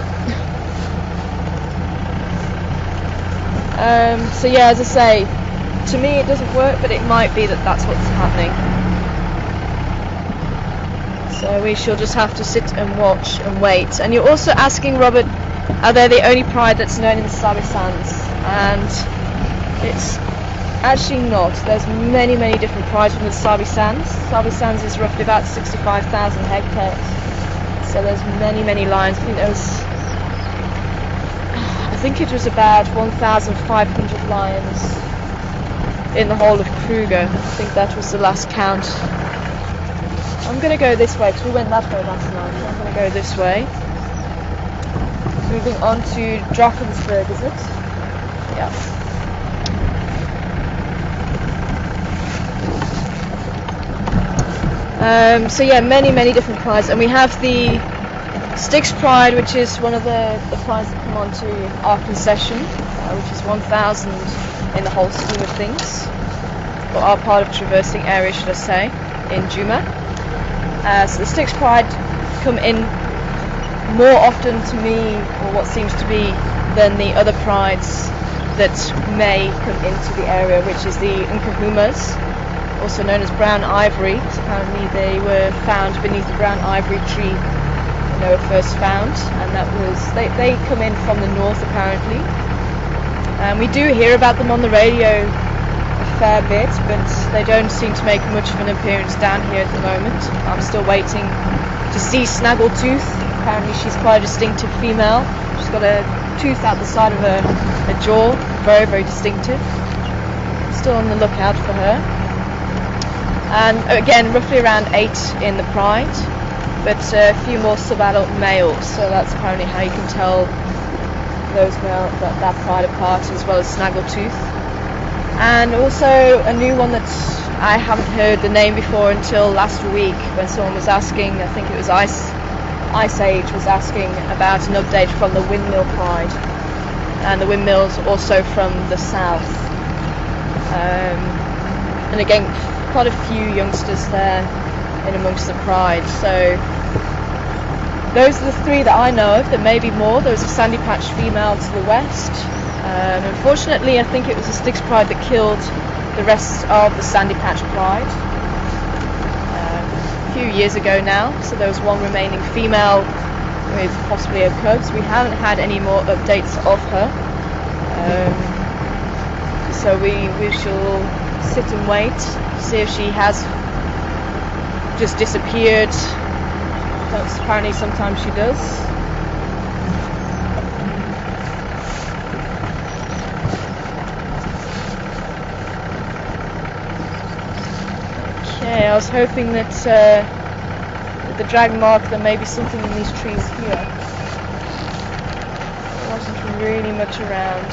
So yeah, as I say, to me it doesn't work, but it might be that that's what's happening. So we shall just have to sit and watch and wait. And you're also asking, Robert, are they the only pride that's known in the Sabi Sands? And it's actually not. There's many, many different prides from the Sabi Sands. Sabi Sands is roughly about 65,000 hectares. So there's many, many lions. I think it was about 1,500 lions in the whole of Kruger. I think that was the last count. I'm going to go this way, because we went that way last night, so I'm going to go this way. Moving on to Drakensberg, is it? Yeah. So yeah, many, many different prides, and we have the Styx Pride, which is one of the prides that come onto our concession, which is 1,000 in the whole scheme of things, or our part of traversing area, should I say, in Juma. So the Styx Pride come in more often to me, or what seems to be, than the other prides that may come into the area, which is the Nkahumas, also known as brown ivory. Apparently they were found beneath the brown ivory tree when they were first found, and that was they come in from the north apparently. And we do hear about them on the radio a fair bit, but they don't seem to make much of an appearance down here at the moment. I'm still waiting to see Snaggletooth. Apparently she's quite a distinctive female. She's got a tooth out the side of her jaw, very, very distinctive. Still on the lookout for her. And again, roughly around 8 in the pride, but a few more sub-adult males, so that's apparently how you can tell those that pride apart, as well as Snaggletooth. And also a new one that I haven't heard the name before until last week, when someone was asking, I think it was Ice Age was asking about an update from the Windmill Pride, and the Windmill's also from the south. And again, quite a few youngsters there in amongst the pride. So those are the 3 that I know of. There may be more. There was a Sandy Patch female to the west. Unfortunately, I think it was the Styx Pride that killed the rest of the Sandy Patch Pride a few years ago now. So there was one remaining female with possibly a cubs. We haven't had any more updates of her. So we shall sit and wait, see if she has just disappeared. That's apparently sometimes she does. Okay, I was hoping that with the drag mark there may be something in these trees here. There wasn't really much around.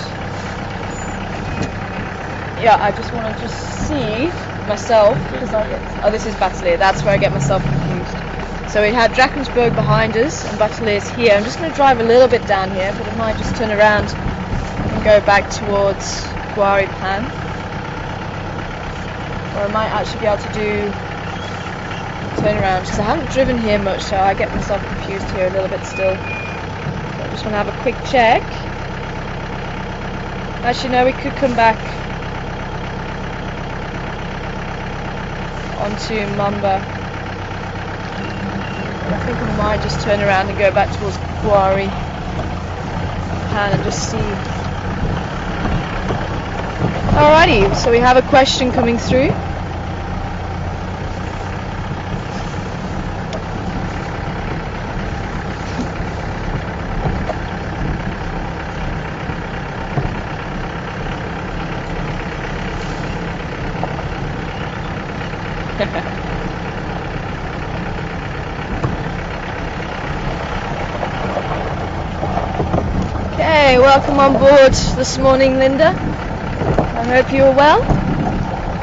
Yeah, I just want to just see myself, because oh, this is Battelier, that's where I get myself confused. So we had Drakensberg behind us and Battelier's here. I'm just going to drive a little bit down here, but I might just turn around and go back towards Guari Pan. Or I might actually be able to do turn around, because I haven't driven here much, so I get myself confused here a little bit still. So I just want to have a quick check. Actually no, we could come back onto Mamba. I think I might just turn around and go back towards Guari Pan and just see. Alrighty, so we have a question coming through. Okay, welcome on board this morning, Linda. I hope you're well.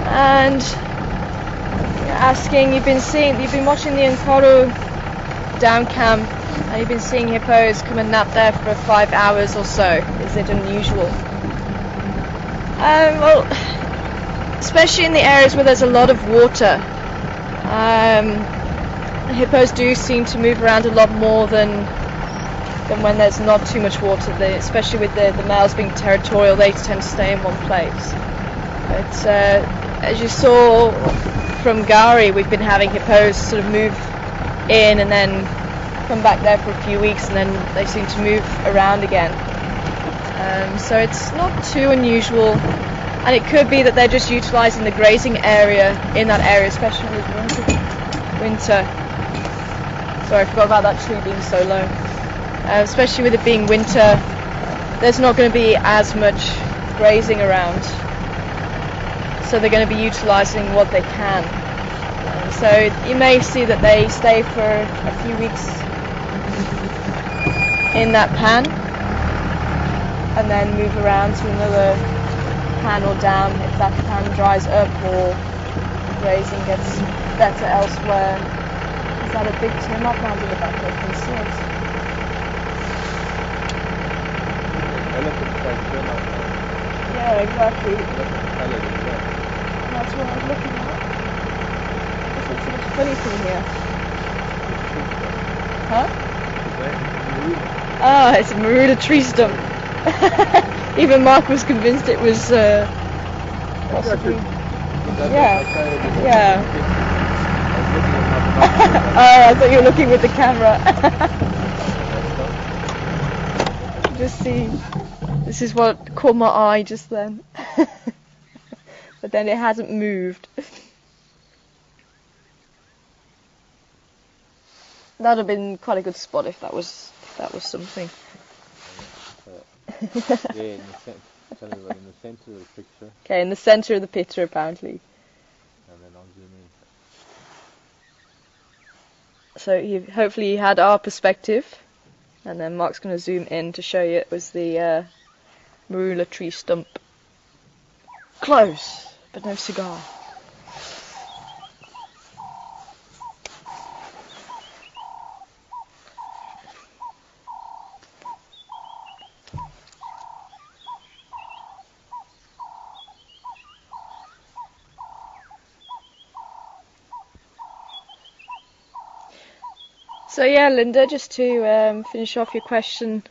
And you're asking, you've been watching the Nkoro down camp, and you've been seeing hippos come and nap there for 5 hours or so. Is it unusual? Well, especially in the areas where there's a lot of water, hippos do seem to move around a lot more than when there's not too much water. Especially with the males being territorial, they tend to stay in one place. But as you saw from Gari, we've been having hippos sort of move in and then come back there for a few weeks, and then they seem to move around again. So it's not too unusual, and it could be that they're just utilising the grazing area in that area, especially with winter. Sorry, I forgot about that tree being so low. Especially with it being winter, there's not going to be as much grazing around, so they're going to be utilising what they can. So you may see that they stay for a few weeks in that pan and then move around to another pan or down if that pan dries up or grazing gets better elsewhere. Is that a big timber plant in the back? I can see it. Yeah, exactly. That's what I'm looking at. This looks a bit funny from here. Huh? Ah, it's a marula tree stump. Even Mark was convinced it was possibly. Yeah. Yeah. Oh, I thought you were looking with the camera. Just see. This is what caught my eye just then. But then it hasn't moved. That would have been quite a good spot if that was something. Yeah, in the centre of the picture. Okay, in the centre of the picture apparently. And then I'll zoom in. So hopefully you had our perspective, and then Mark's going to zoom in to show you it was the marula tree stump. Close, but no cigar. So yeah, Linda, just to finish off your question,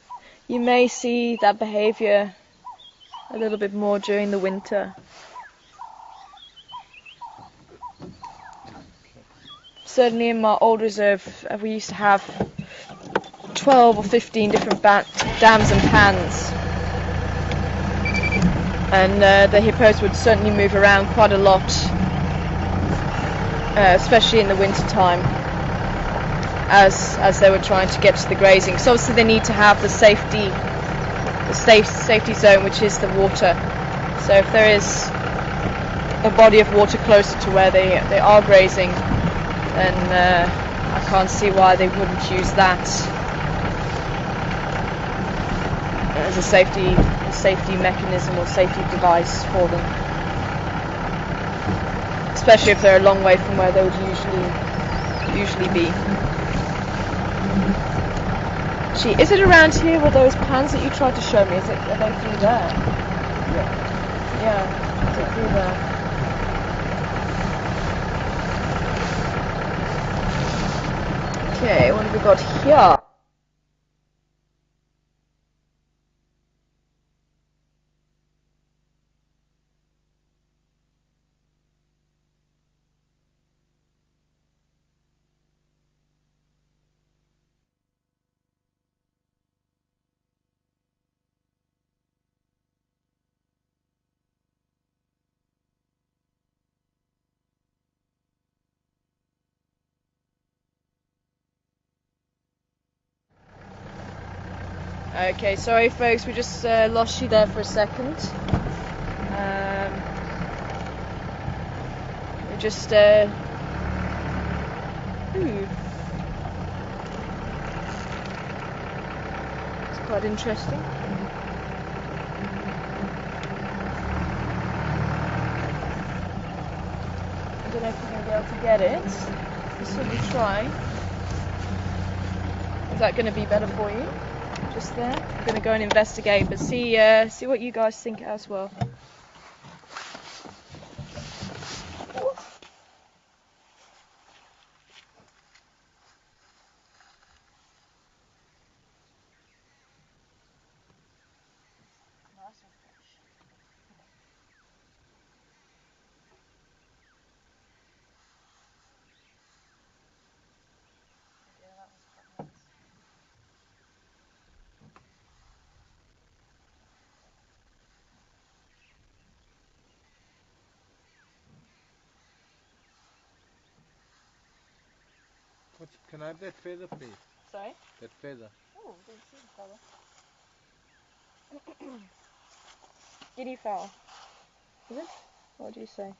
you may see that behaviour a little bit more during the winter. Certainly in my old reserve, we used to have 12 or 15 different dams and pans, and the hippos would certainly move around quite a lot, especially in the winter time, as they were trying to get to the grazing. So obviously they need to have the safety zone, which is the water. So if there is a body of water closer to where they are grazing, then I can't see why they wouldn't use that as a safety mechanism or safety device for them, especially if they're a long way from where they would usually be. Gee, is it around here where those pans that you tried to show me? Are they through there? Yeah, is it through there? Okay, what have we got here? Okay, sorry folks, we just lost you there for a second. We just it's quite interesting. I don't know if you're going to be able to get it. Let's certainly try. Is that going to be better for you? Just there. I'm going to go and investigate, but see what you guys think as well. Can I have that feather, please? Sorry? That feather. Oh, didn't see the feather. Guinea fowl. Is it? What do you say?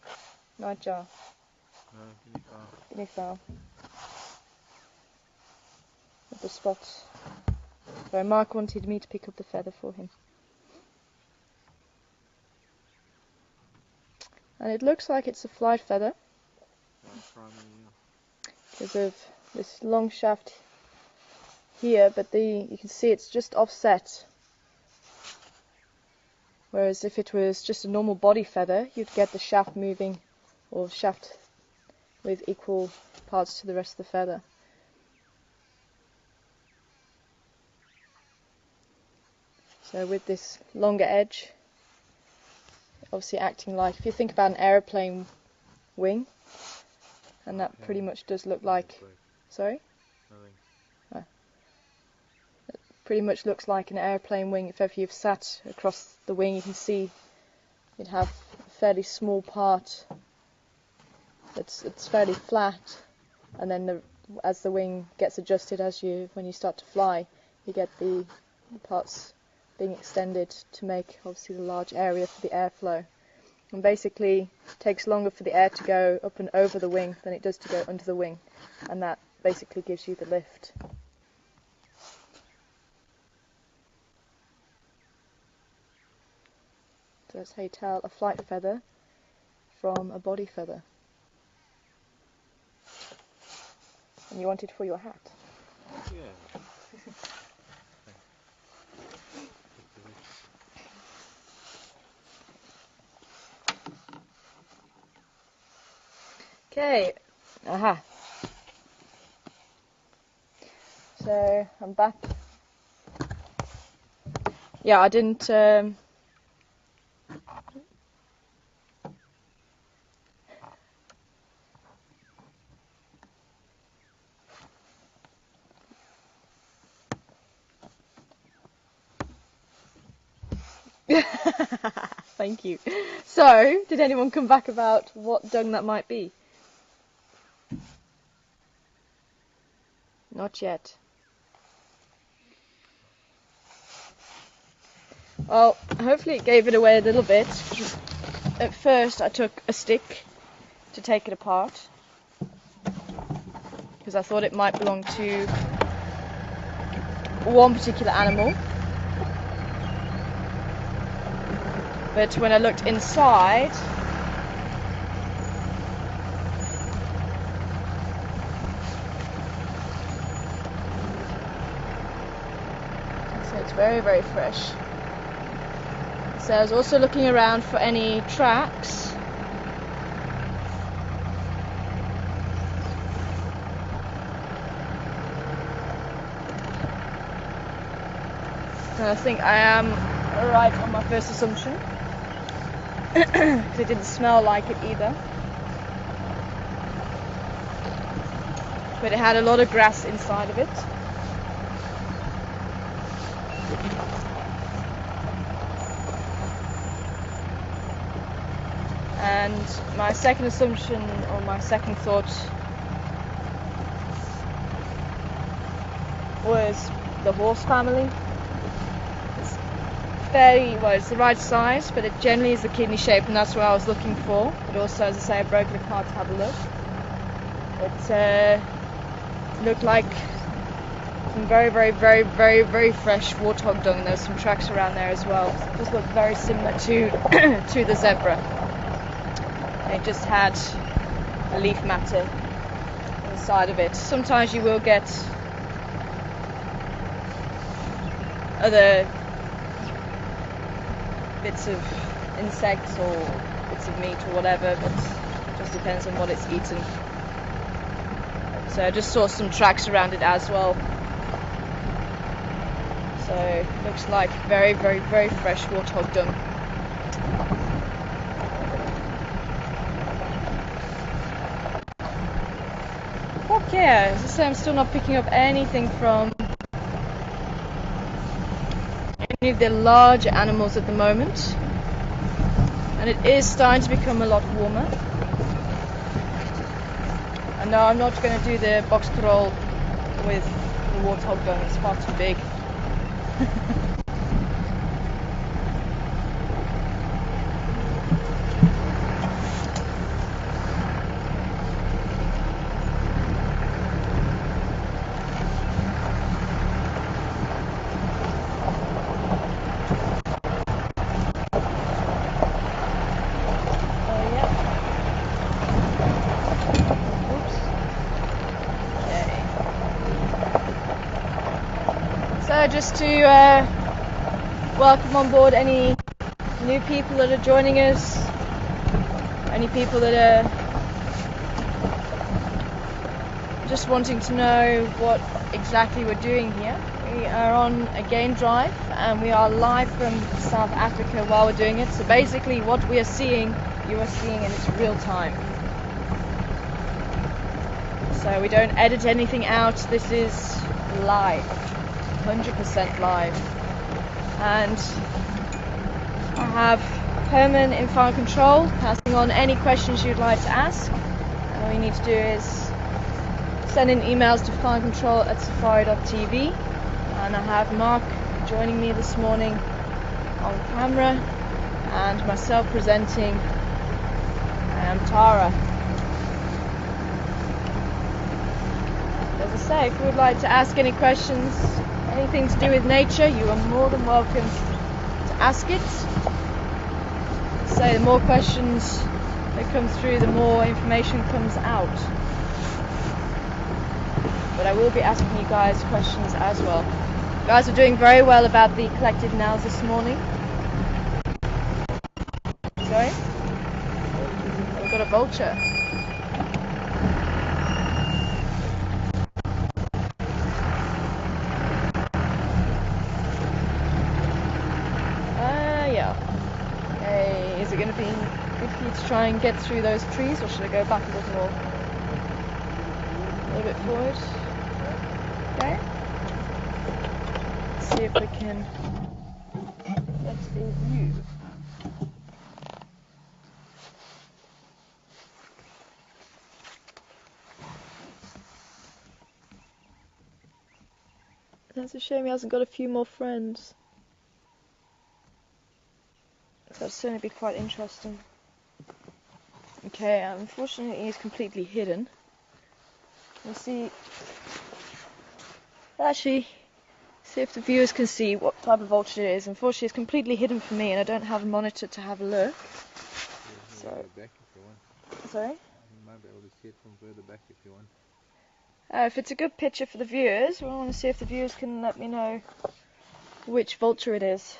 Nightjar. No, guinea fowl. Guinea fowl. With the spots. So Mark wanted me to pick up the feather for him. And it looks like it's a flight feather. Because of this long shaft here, but you can see it's just offset. Whereas if it was just a normal body feather, you'd get the shaft moving, or shaft with equal parts to the rest of the feather. So with this longer edge, obviously acting like, if you think about an aeroplane wing, and that pretty much does look like, sorry? Oh. It pretty much looks like an aeroplane wing. If ever you've sat across the wing, you can see you'd have a fairly small part it's fairly flat, and then as the wing gets adjusted when you start to fly, you get the parts being extended to make obviously the large area for the airflow. And basically it takes longer for the air to go up and over the wing than it does to go under the wing, and that basically gives you the lift. So that's how you tell a flight feather from a body feather. And you want it for your hat? Yeah. Okay. Aha. So I'm back. Yeah, I didn't. Thank you. So, did anyone come back about what dung that might be? Not yet. Well, hopefully it gave it away a little bit. at first I took a stick to take it apart because I thought it might belong to one particular animal. But when I looked inside, so it's very, very fresh. So I was also looking around for any tracks. And I think I am right on my first assumption. It didn't smell like it either. But it had a lot of grass inside of it. And my second assumption, or my second thought, was the horse family. It's the right size, but it generally is the kidney shape, and that's what I was looking for. But also, as I say, I broke it apart to have a look. It looked like some very, very, very, very, very fresh warthog dung. There's some tracks around there as well. It just looked very similar to to the zebra. It just had a leaf matter inside of it. Sometimes you will get other bits of insects or bits of meat or whatever, but it just depends on what it's eaten. So I just saw some tracks around it as well. So it looks like very, very, very fresh warthog dung. Okay, as I say, I'm still not picking up anything from any of the larger animals at the moment, and it is starting to become a lot warmer. And no, I'm not going to do the box crawl with the warthog dung, it's far too big. Just to welcome on board any new people that are joining us, any people that are just wanting to know what exactly we're doing here. We are on a game drive and we are live from South Africa while we're doing it. So basically what we are seeing, you are seeing in its real time. So we don't edit anything out, this is live. 100% live, and I have Herman in file control passing on any questions you'd like to ask, and all you need to do is send in emails to filecontrol@safari.tv, and I have Mark joining me this morning on camera and myself presenting. I am Tara. As I say, if you would like to ask any questions, anything to do with nature, you are more than welcome to ask it. So the more questions that come through, the more information comes out. But I will be asking you guys questions as well. You guys are doing very well about the collected nows this morning. Sorry? We've got a vulture. Is it going to be good for you to try and get through those trees, or should I go back a little more? A little bit forward. Okay. Let's see if we can get a view. That's a shame he hasn't got a few more friends. That'd certainly be quite interesting. Okay, unfortunately he's completely hidden. We'll see. Actually, see if the viewers can see what type of vulture it is. Unfortunately, it's completely hidden from me, and I don't have a monitor to have a look. So, back if you want. sorry? You might be able to see it from further back if you want. If it's a good picture for the viewers, we want to see if the viewers can let me know which vulture it is.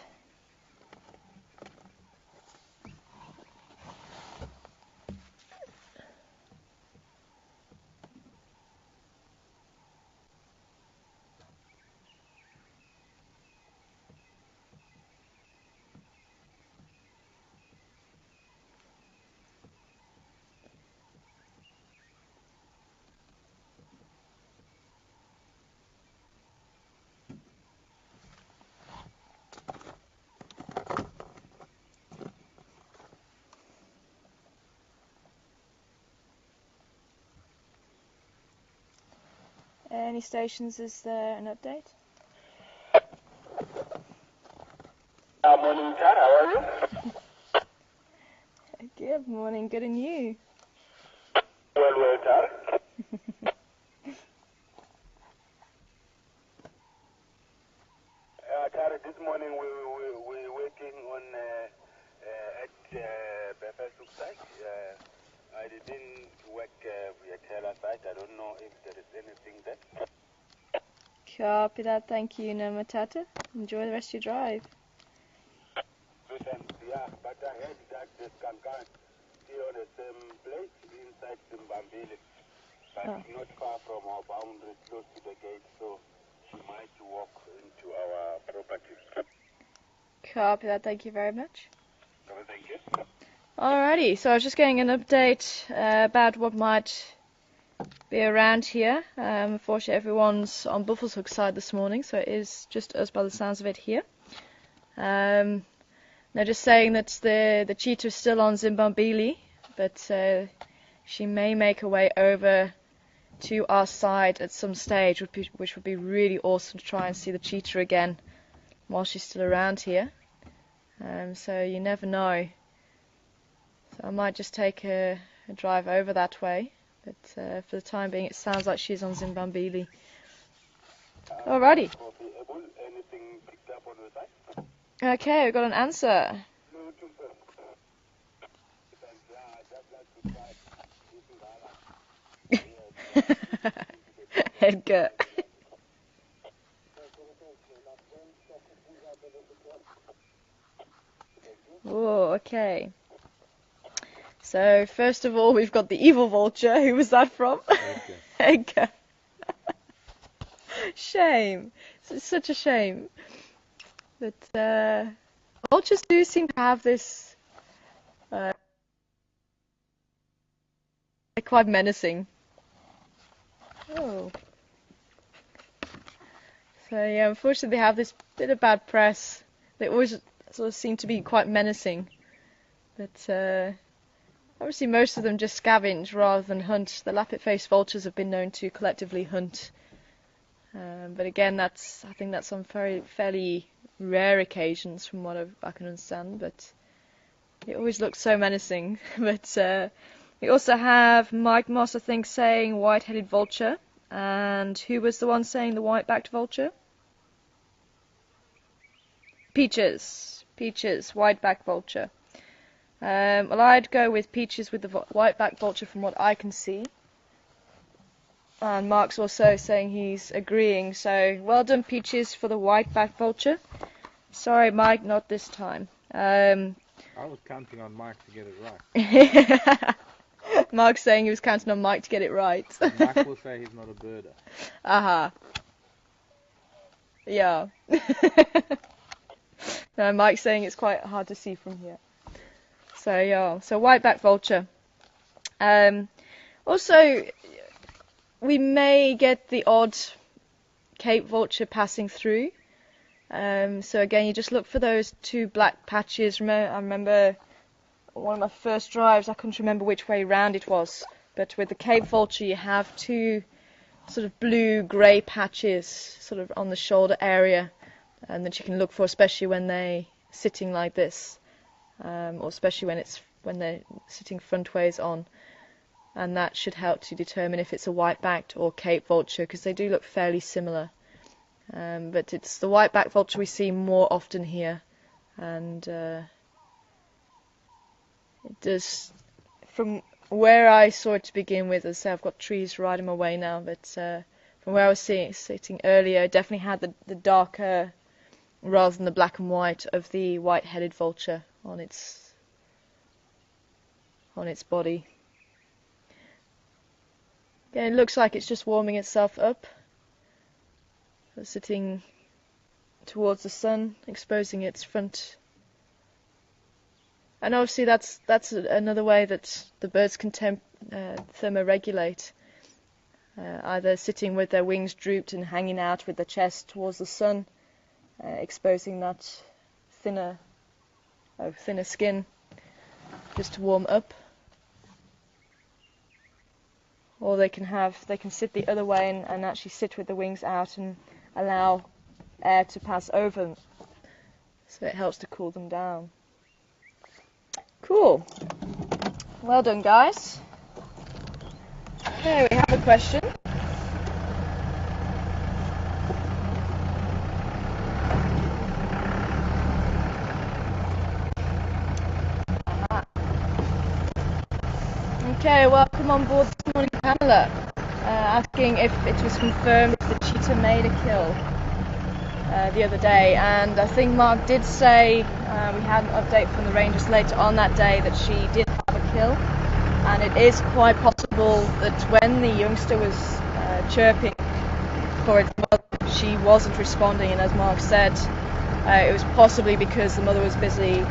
Any stations, is there an update? Morning, Tar. How are you? Good morning, good and you? Well, Tar. Tar, this morning we're working on at Befesuk site. I didn't work via Terra site. I don't know if there is anything there. Copy that, thank you, Namatata. Enjoy the rest of your drive. Yeah, but I heard that this can still on the same place inside Zimbabwe, but not far from our boundaries, close to the gate, so she might walk into our property. Copy that, thank you very much. Thank you. Alrighty, so I was just getting an update about what might be around here. Unfortunately, everyone's on Buffalo's Hook side this morning, so it is just us by the sounds of it here. They're just saying that the cheetah is still on Zimbabwe, but she may make her way over to our side at some stage, which would be really awesome to try and see the cheetah again while she's still around here. So you never know. So I might just take a drive over that way, but for the time being it sounds like she's on Zimbabwe. Alrighty. Anything picked up on the site? Okay, we've got an answer. Edgar. Oh, okay. So, first of all, we've got the evil vulture. Who was that from? Edgar. Shame. It's such a shame. But vultures do seem to have this... they're quite menacing. Oh. So, yeah, unfortunately they have this bit of bad press. They always sort of seem to be quite menacing. But obviously most of them just scavenge rather than hunt. The lappet-faced vultures have been known to collectively hunt. But again, I think that's on fairly rare occasions from what I can understand. But it always looks so menacing. But we also have Mike Moss, I think, saying white-headed vulture. And who was the one saying the white-backed vulture? Peaches. Peaches, white-backed vulture. Well, I'd go with Peaches with the white-backed vulture from what I can see. And Mark's also saying he's agreeing. So, well done, Peaches, for the white-backed vulture. Sorry, Mike, not this time. I was counting on Mike to get it right. Mark's saying he was counting on Mike to get it right. Mike will say he's not a birder. Aha. Yeah. No, Mike's saying it's quite hard to see from here. So yeah, so white-backed vulture. Also, we may get the odd Cape vulture passing through. So again, you just look for those two black patches. I remember one of my first drives, I couldn't remember which way round it was, but with the Cape vulture you have two sort of blue-grey patches sort of on the shoulder area, and that you can look for, especially when they're sitting like this, or especially when when they're sitting frontways on, and that should help to determine if it's a white-backed or Cape vulture, because they do look fairly similar. But it's the white-backed vulture we see more often here, and it does, from where I saw it to begin with, as I say, I've got trees right in my way now, but from where I was sitting earlier, it definitely had the darker rather than the black and white of the white-headed vulture on its body. Yeah, it looks like it's just warming itself up. So sitting towards the sun, exposing its front. And obviously that's another way that the birds can thermoregulate. Either sitting with their wings drooped and hanging out with the chest towards the sun, exposing that thinner skin just to warm up. Or they can sit the other way and actually sit with the wings out and allow air to pass over them, so it helps to cool them down. Cool. Well done, guys. Okay, we have a question. Okay, welcome on board this morning, Pamela. Asking if it was confirmed the cheetah made a kill the other day, and I think Mark did say we had an update from the rangers later on that day that she did have a kill, and it is quite possible that when the youngster was chirping for its mother, she wasn't responding, and as Mark said, it was possibly because the mother was busy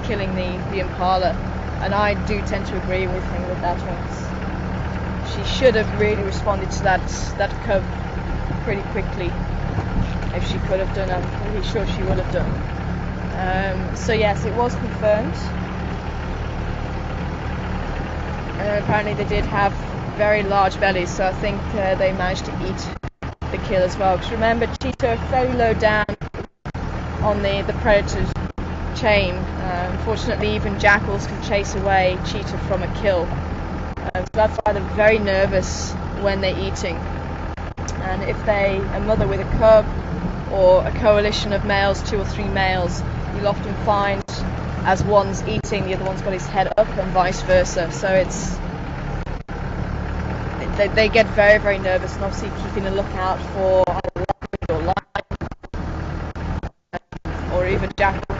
killing the impala, and I do tend to agree with him with that one. She should have really responded to that cub pretty quickly. If she could have done, I'm pretty sure she would have done. So yes, it was confirmed. Apparently they did have very large bellies, so I think they managed to eat the kill as well. Because remember, cheetah are fairly low down on the predator's chain. Unfortunately, even jackals can chase away cheetah from a kill. So that's why they're very nervous when they're eating. And if a mother with a cub or a coalition of males, 2 or 3 males, you'll often find as one's eating, the other one's got his head up and vice versa. So they get very, very nervous, and obviously keeping a lookout for either rabbit or lion or even jackal.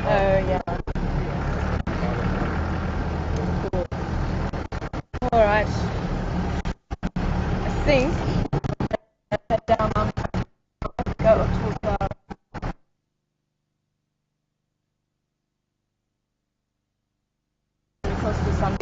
Oh yeah. Cool. Alright. I think head down on go up towards close to the sun.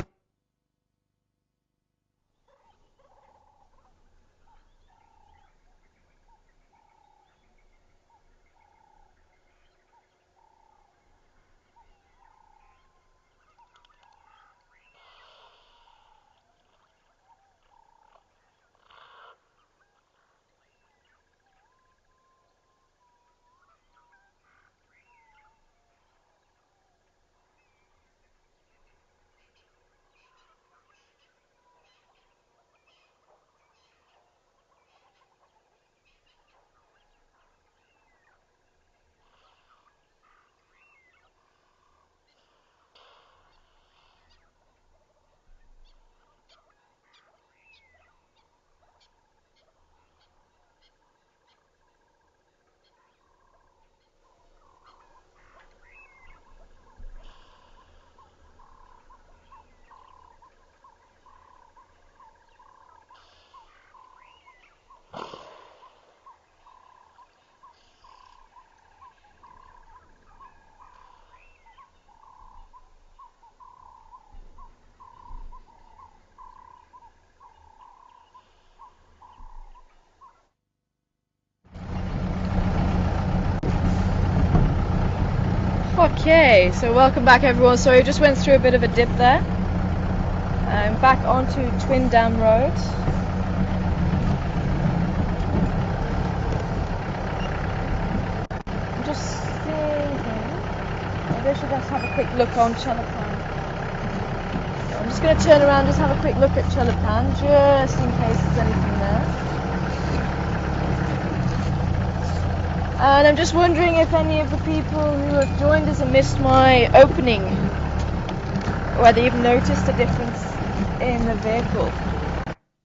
Okay, so welcome back everyone. So we just went through a bit of a dip there. Back onto Twin Dam Road. maybe I should just have a quick look on Chelapan. So I'm just going to turn around, just have a quick look at Chelapan, just in case there's anything there. And I'm just wondering if any of the people who have joined us and missed my opening, whether you've noticed a difference in the vehicle.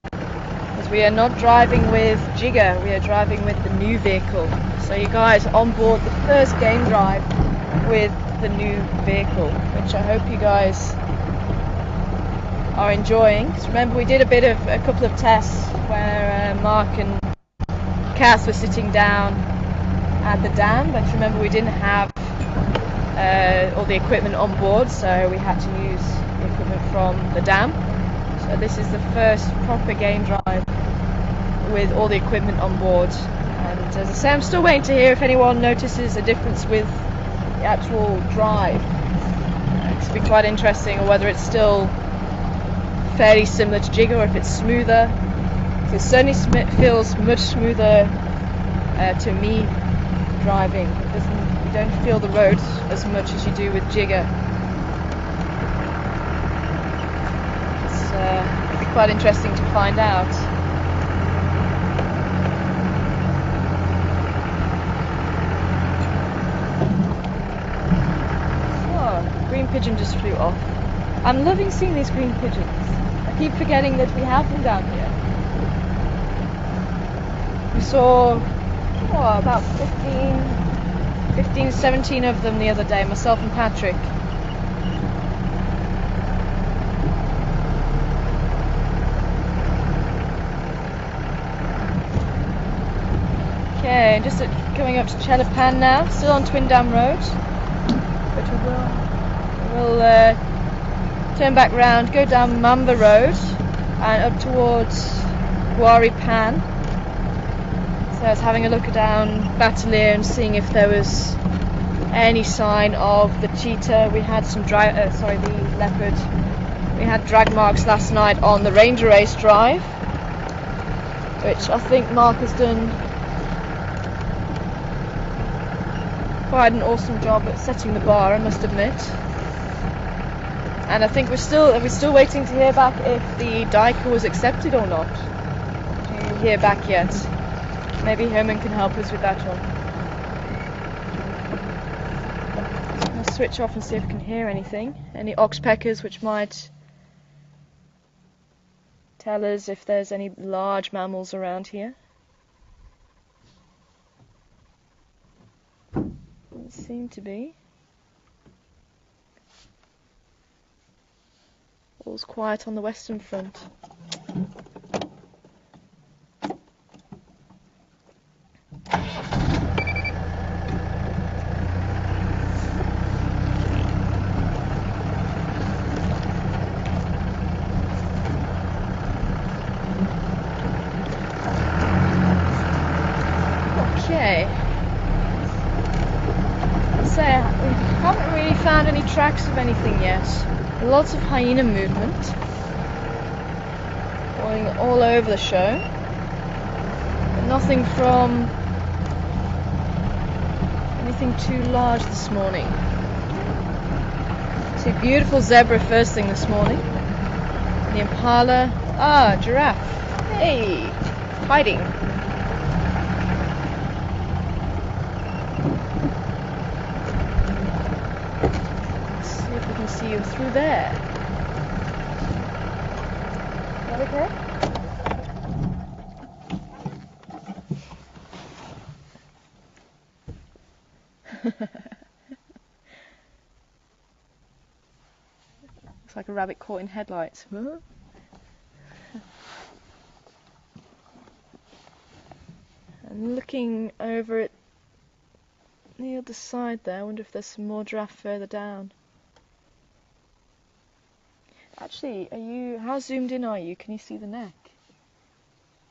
Because we are not driving with Jigger, we are driving with the new vehicle. So you guys are on board the first game drive with the new vehicle, which I hope you guys are enjoying. Because remember, we did a couple of tests where Mark and Cass were sitting down at the dam, but remember we didn't have all the equipment on board, so we had to use the equipment from the dam. So this is the first proper game drive with all the equipment on board. And as I say, I'm still waiting to hear if anyone notices a difference with the actual drive. It's be quite interesting, or whether it's still fairly similar to Jigger, or if it's smoother. So it certainly feels much smoother to me driving. You don't feel the road as much as you do with Jigger. It'll be quite interesting to find out. Oh, green pigeon just flew off. I'm loving seeing these green pigeons. I keep forgetting that we have them down here. We saw about 15, 17 of them the other day, myself and Patrick. Okay, just coming up to Chelapan now, still on Twin Dam Road, but we'll turn back round, go down Mamba Road and up towards Guari Pan. So I was having a look down Battalier and seeing if there was any sign of the cheetah. We had some the leopard. We had drag marks last night on the Ranger Race drive, which I think Mark has done quite an awesome job at setting the bar, I must admit. And I think we're still waiting to hear back if the Diker was accepted or not. Do you hear back yet? Maybe Herman can help us with that one. I'll switch off and see if I can hear anything. Any oxpeckers which might tell us if there's any large mammals around here. Doesn't seem to be. All's quiet on the western front. Okay. So we haven't really found any tracks of anything yet. Lots of hyena movement going all over the show, but nothing from anything too large this morning. See a beautiful zebra first thing this morning. And the impala. Ah, giraffe. Hey, hiding. See you through there. Is that okay? Looks like a rabbit caught in headlights. And looking over at the other side there, I wonder if there's some more giraffe further down. Actually, how zoomed in are you? Can you see the neck?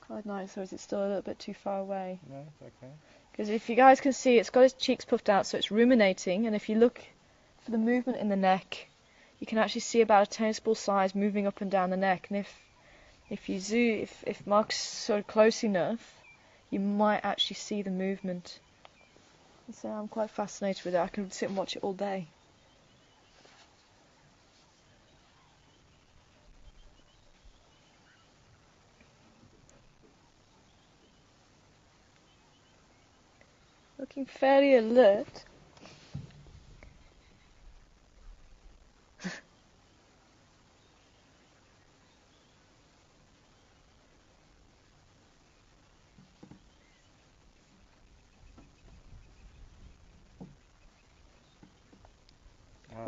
Quite nice, or is it still a little bit too far away? No, it's okay. Because if you guys can see, it's got its cheeks puffed out, so it's ruminating, and if you look for the movement in the neck, you can actually see about a tennis ball size moving up and down the neck. And if you zoom, if Mark's sort of close enough, you might actually see the movement. So I'm quite fascinated with it. I can sit and watch it all day. looking fairly alert.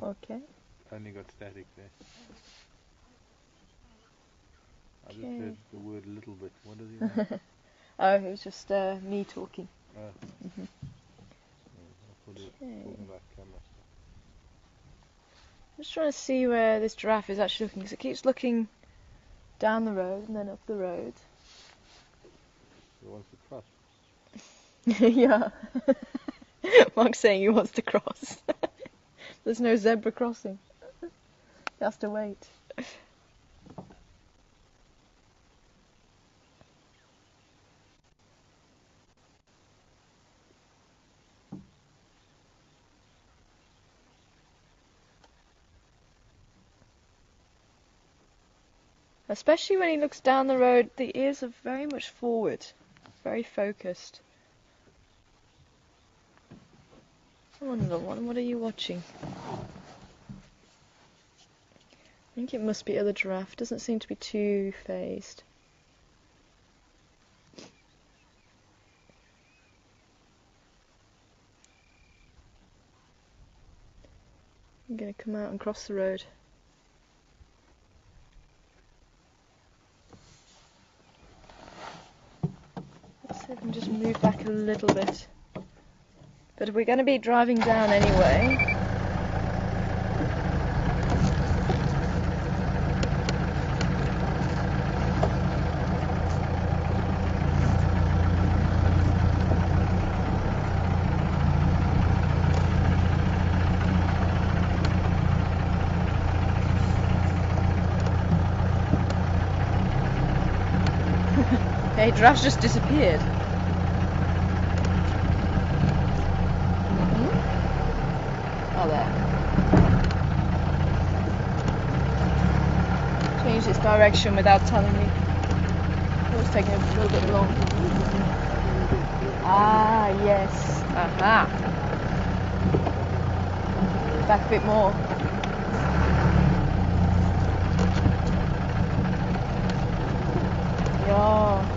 Okay. Only got static there. I just Okay. heard the word little bit. What does he want? Oh, it was just me talking. Oh. I thought he was talking about camera stuff. I'm just trying to see where this giraffe is actually looking, because it keeps looking down the road and then up the road. He wants to cross. Yeah. Mark's saying he wants to cross. There's no zebra crossing. He has to wait. Especially when he looks down the road, the ears are very much forward, very focused. Come on, little one, what are you watching? I think it must be other giraffe. Doesn't seem to be too phased. I'm going to come out and cross the road. Let's see if I can just move back a little bit. But we're going to be driving down anyway. Hey, giraffe's just disappeared. Oh, there. Changed its direction without telling me. It was taking a little bit long. Ah, yes. Aha. Back a bit more. Yeah.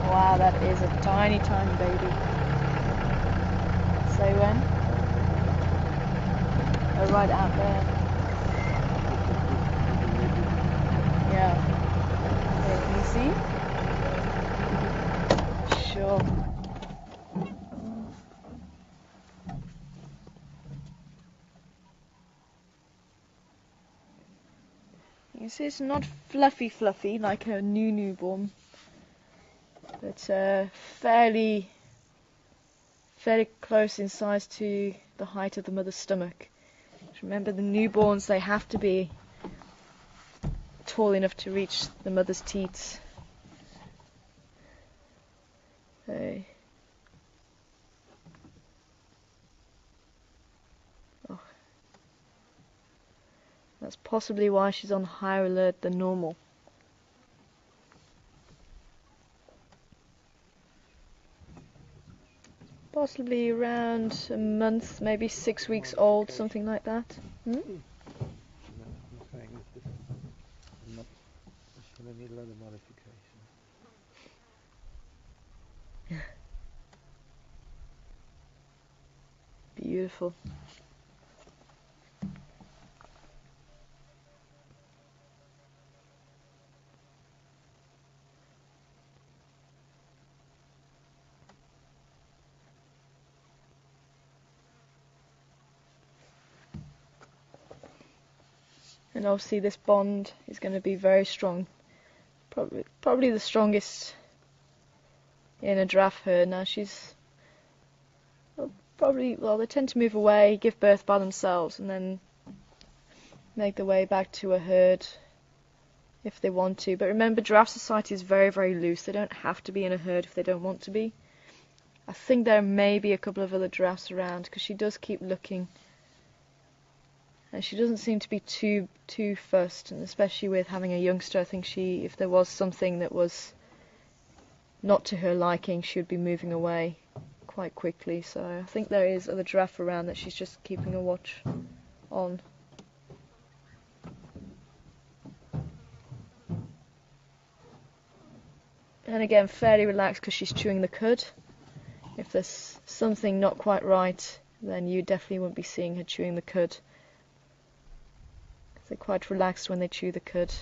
Wow, that is a tiny, tiny baby. Say when? Oh, right out there. Yeah. Okay, can you see? Sure. You can see it's not fluffy like a new newborn, but fairly close in size to the height of the mother's stomach. Remember, the newborns, they have to be tall enough to reach the mother's teats. So, oh, that's possibly why she's on higher alert than normal. Possibly around a month, maybe 6 weeks old, something like that. Hmm? I'm saying that it's going to need a lot of modification. Beautiful. And obviously this bond is going to be very strong. Probably the strongest in a giraffe herd. Now she's they tend to move away, give birth by themselves, and then make their way back to a herd if they want to. But remember, giraffe society is very, very loose. They don't have to be in a herd if they don't want to be. I think there may be a couple of other giraffes around, because she does keep looking. And she doesn't seem to be too fussed, and especially with having a youngster, I think if there was something that was not to her liking, she would be moving away quite quickly. So I think there is other giraffe around that she's just keeping a watch on. And again, fairly relaxed because she's chewing the cud. If there's something not quite right, then you definitely won't be seeing her chewing the cud. They're quite relaxed when they chew the cud.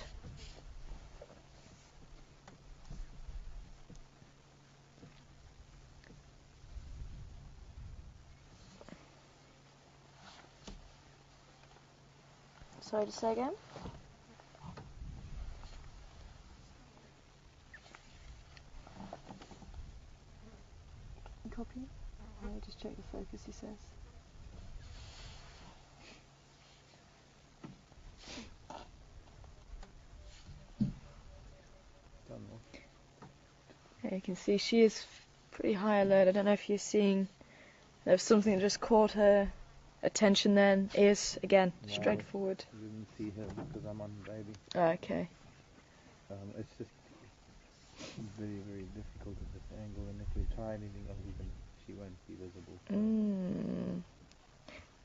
Sorry to say again? Copy? I'll just check the focus, he says. Yeah, you can see she is pretty high alert. I don't know if you're seeing there's something that just caught her attention then. Ears, again, No, straightforward. I didn't see her because I'm on baby. Okay. It's just very, very difficult at this angle, and if we try anything else, even she won't be visible.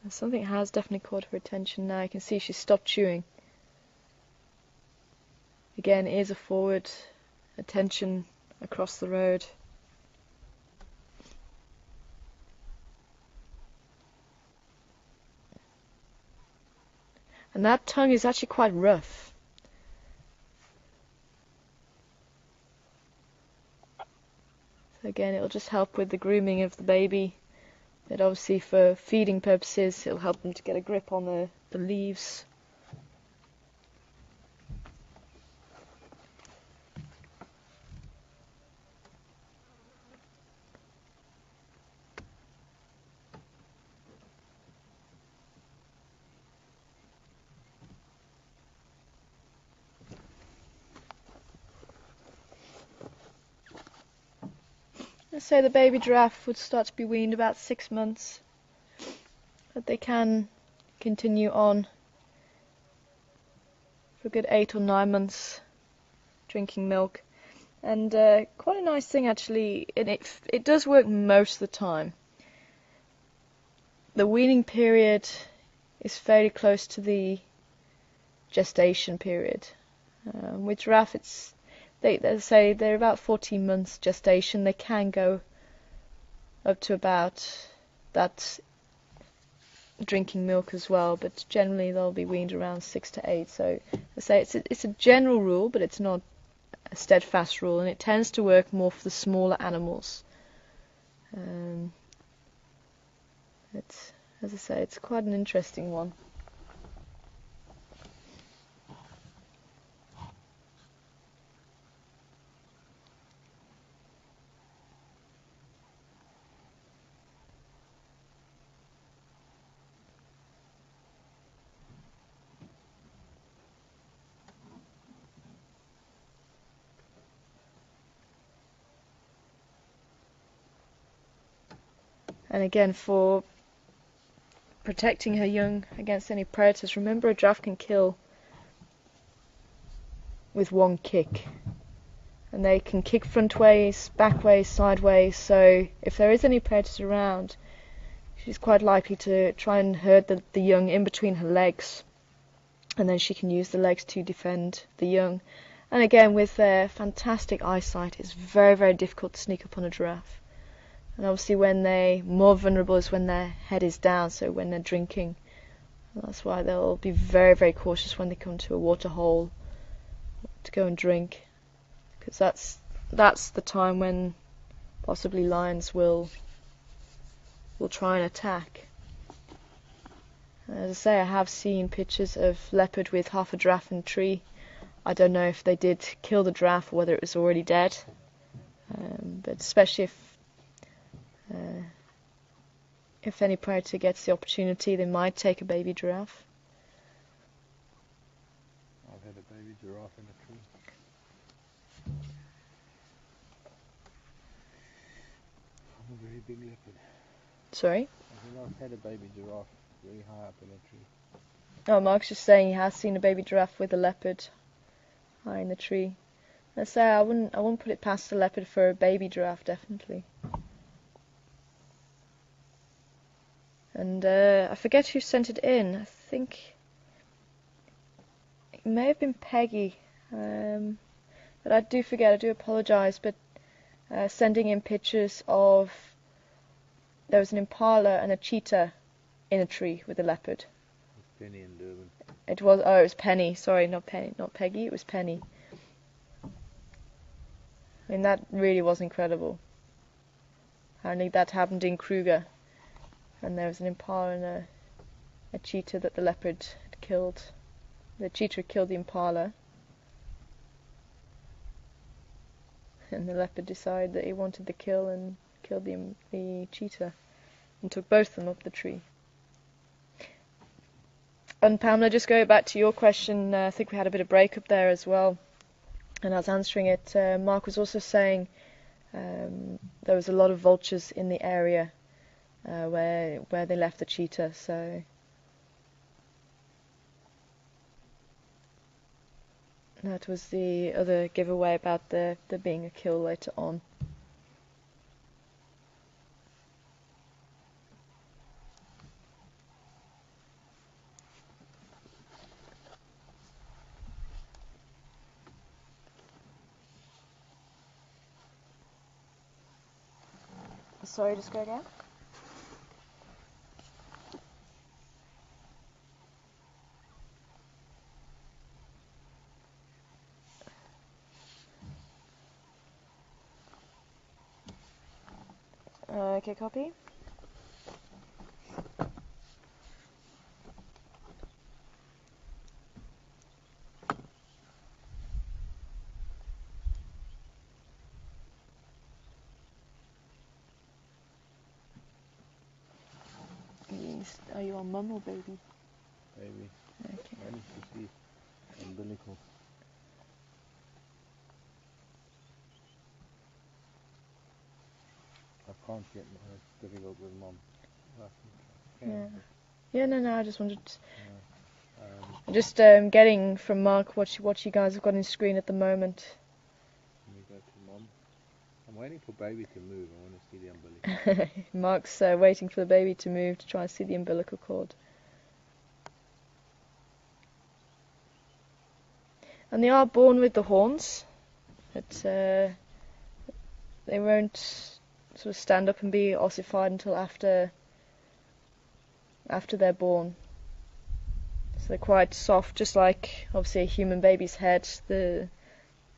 Something has definitely caught her attention now. You can see she stopped chewing. Again, ears are forward, attention across the road. And that tongue is actually quite rough. So again, it'll just help with the grooming of the baby. But obviously for feeding purposes, it'll help them to get a grip on the leaves. Let's say the baby giraffe would start to be weaned about 6 months, but they can continue on for a good 8 or 9 months drinking milk. And quite a nice thing actually, and it does work most of the time. The weaning period is fairly close to the gestation period. With giraffe, they say they're about 14 months gestation. They can go up to about that drinking milk as well, but generally they'll be weaned around 6 to 8. So I say it's a general rule, but it's not a steadfast rule, and it tends to work more for the smaller animals. As I say, it's quite an interesting one. And again, for protecting her young against any predators, remember a giraffe can kill with one kick. And they can kick front ways, back ways, sideways, so if there is any predator around, she's quite likely to try and herd the young in between her legs, and then she can use the legs to defend the young. And again, with their fantastic eyesight, it's very, very difficult to sneak up on a giraffe. And obviously when they're more vulnerable is when their head is down, so when they're drinking. And that's why they'll be very, very cautious when they come to a water hole to go and drink, because that's the time when possibly lions will try and attack. As I say, I have seen pictures of leopard with half a giraffe in a tree. I don't know if they did kill the giraffe or whether it was already dead, but especially if any predator gets the opportunity, they might take a baby giraffe. I've had a baby giraffe in a tree. I'm a very big leopard. Sorry? I think I've had a baby giraffe very high up in a tree. Oh, Mark's just saying he has seen a baby giraffe with a leopard high in the tree. Let's say I wouldn't put it past the leopard for a baby giraffe, definitely. And I forget who sent it in. I think it may have been Peggy, but I do forget. I do apologise. But sending in pictures of there was an impala and a cheetah in a tree with a leopard. Penny in Durban. It was Penny. Sorry, not Peggy. It was Penny. I mean, that really was incredible. Apparently that happened in Kruger, and there was an impala and a cheetah that the leopard had killed. The cheetah killed the impala, and the leopard decided that he wanted the kill and killed the cheetah and took both of them up the tree. And Pamela, just going back to your question, I think we had a bit of breakup there as well. And I was answering it. Mark was also saying there was a lot of vultures in the area where they left the cheetah. So that was the other giveaway about there being a kill later on. Sorry, just go again. Okay, copy. Are you on mum or baby? Baby. Okay. I need to see umbilical. I can't get it's difficult with mom. Yeah, no, I just wanted to, just Let getting from Mark what you guys have got on screen at the moment. me go to mom. I'm waiting for baby to move. I want to see the umbilical. Mark's waiting for the baby to move to try and see the umbilical cord. And they are born with the horns. They won't sort of stand up and be ossified until after they're born. So they're quite soft, just like obviously a human baby's head. The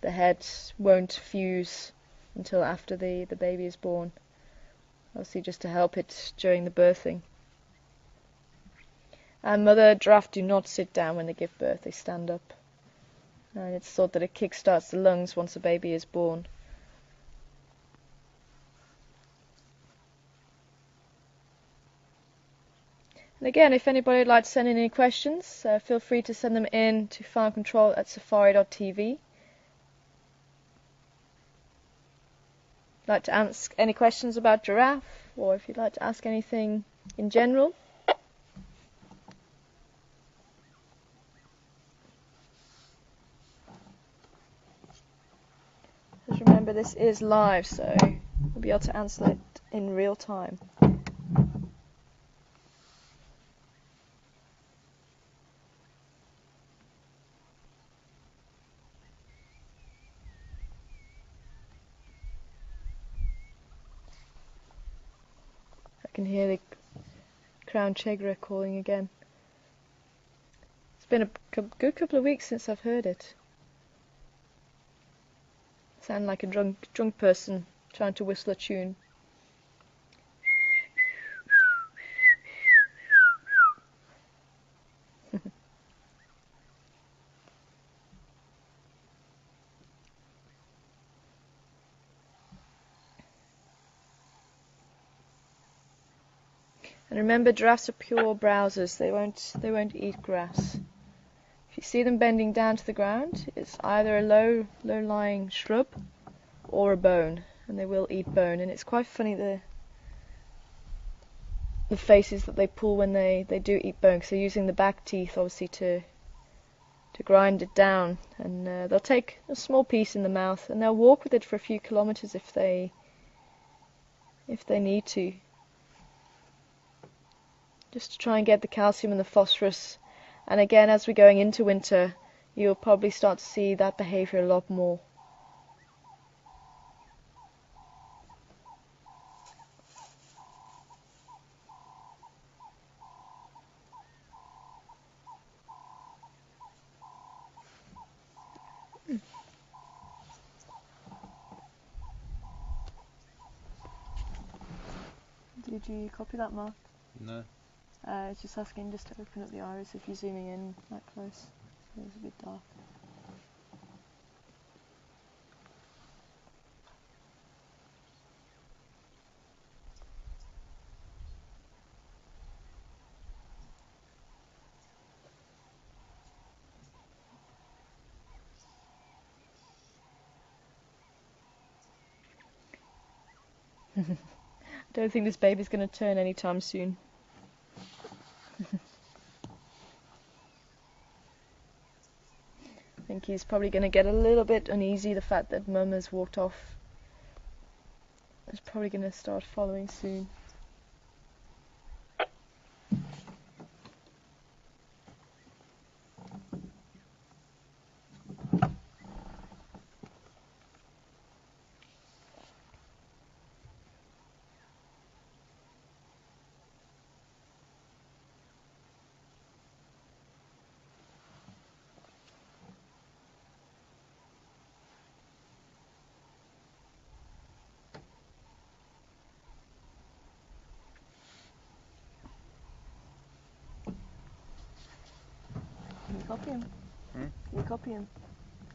head won't fuse until after the baby is born. Obviously just to help it during the birthing. And mother giraffe do not sit down when they give birth, they stand up. And it's thought that it kickstarts the lungs once a baby is born. And again, if anybody would like to send in any questions, feel free to send them in to farmcontrol@safari.tv. Like to ask any questions about giraffe, or if you'd like to ask anything in general. Just remember this is live, so we'll be able to answer it in real time. I can hear the crown chegra calling again. It's been a good couple of weeks since I've heard it. Sound like a drunk person trying to whistle a tune. And remember, giraffes are pure browsers. They won't eat grass. If you see them bending down to the ground, it's either a low-lying shrub or a bone, and they will eat bone. And it's quite funny the faces that they pull when they do eat bone, because they're using the back teeth obviously to grind it down, and they'll take a small piece in the mouth and they'll walk with it for a few kilometers if they need to, just to try and get the calcium and the phosphorus. And again, as we're going into winter, you'll probably start to see that behavior a lot more. Did you copy that, Mark? No. It's just asking just to open up the iris if you're zooming in that close. It's a bit dark. I don't think this baby's going to turn anytime soon. I think he's probably going to get a little bit uneasy. The fact that Mum has walked off is probably going to start following soon. Can you copy him? Can you copy him?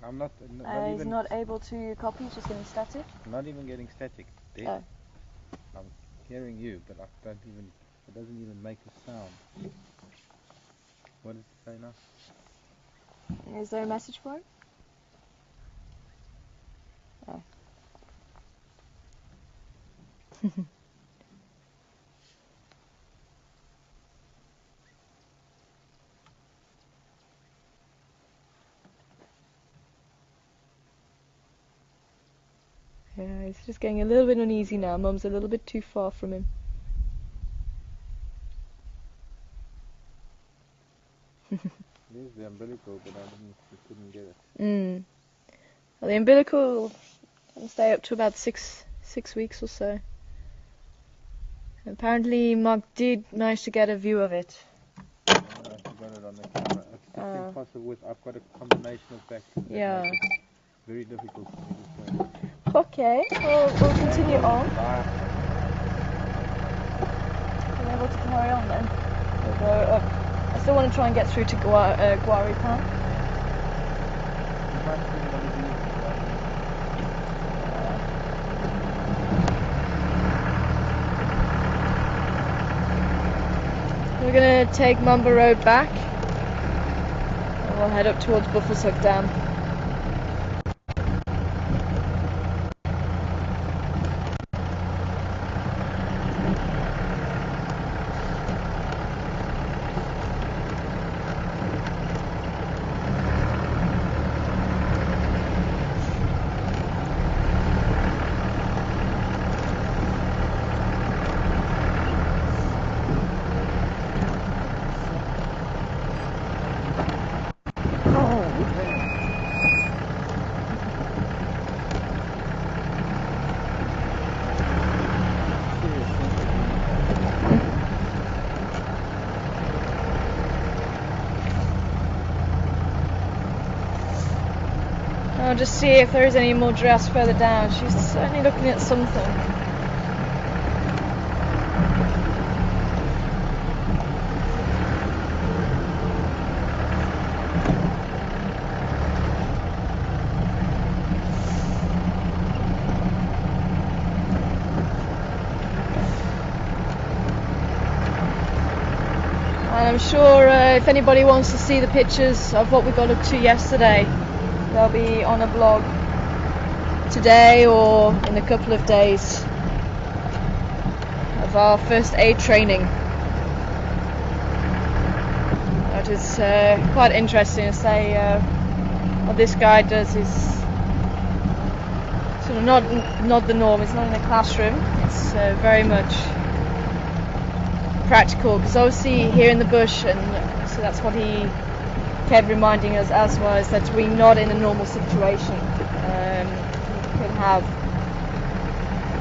I'm not He's even not able to copy, he's just getting static. not even getting static. There. Oh. I'm hearing you, but I don't even. It doesn't even make a sound. What does it say now? Is there a message for him? Oh. Yeah, he's just getting a little bit uneasy now. Mum's a little bit too far from him. There's the umbilical, but I couldn't get it. Well, the umbilical can stay up to about six weeks or so. Apparently Mark did manage to get a view of it. I got it on the camera. It's impossible. I've got a combination of factors. Yeah. That makes it very difficult for me to say. Okay, well, we'll continue on. We're able to carry on then. We'll go up. I still want to try and get through to Guari Pan. We're going to take Mumba Road back and we'll head up towards Buffelshoek Dam. I'll just see if there is any more giraffes further down. She's certainly looking at something. And I'm sure if anybody wants to see the pictures of what we got up to yesterday, they'll be on a blog today or in a couple of days of our first aid training. But it's quite interesting to say what this guy does is sort of not the norm. It's not in a classroom. It's very much practical, because obviously here in the bush, and so that's what he kept reminding us as well, is that we're not in a normal situation. You can have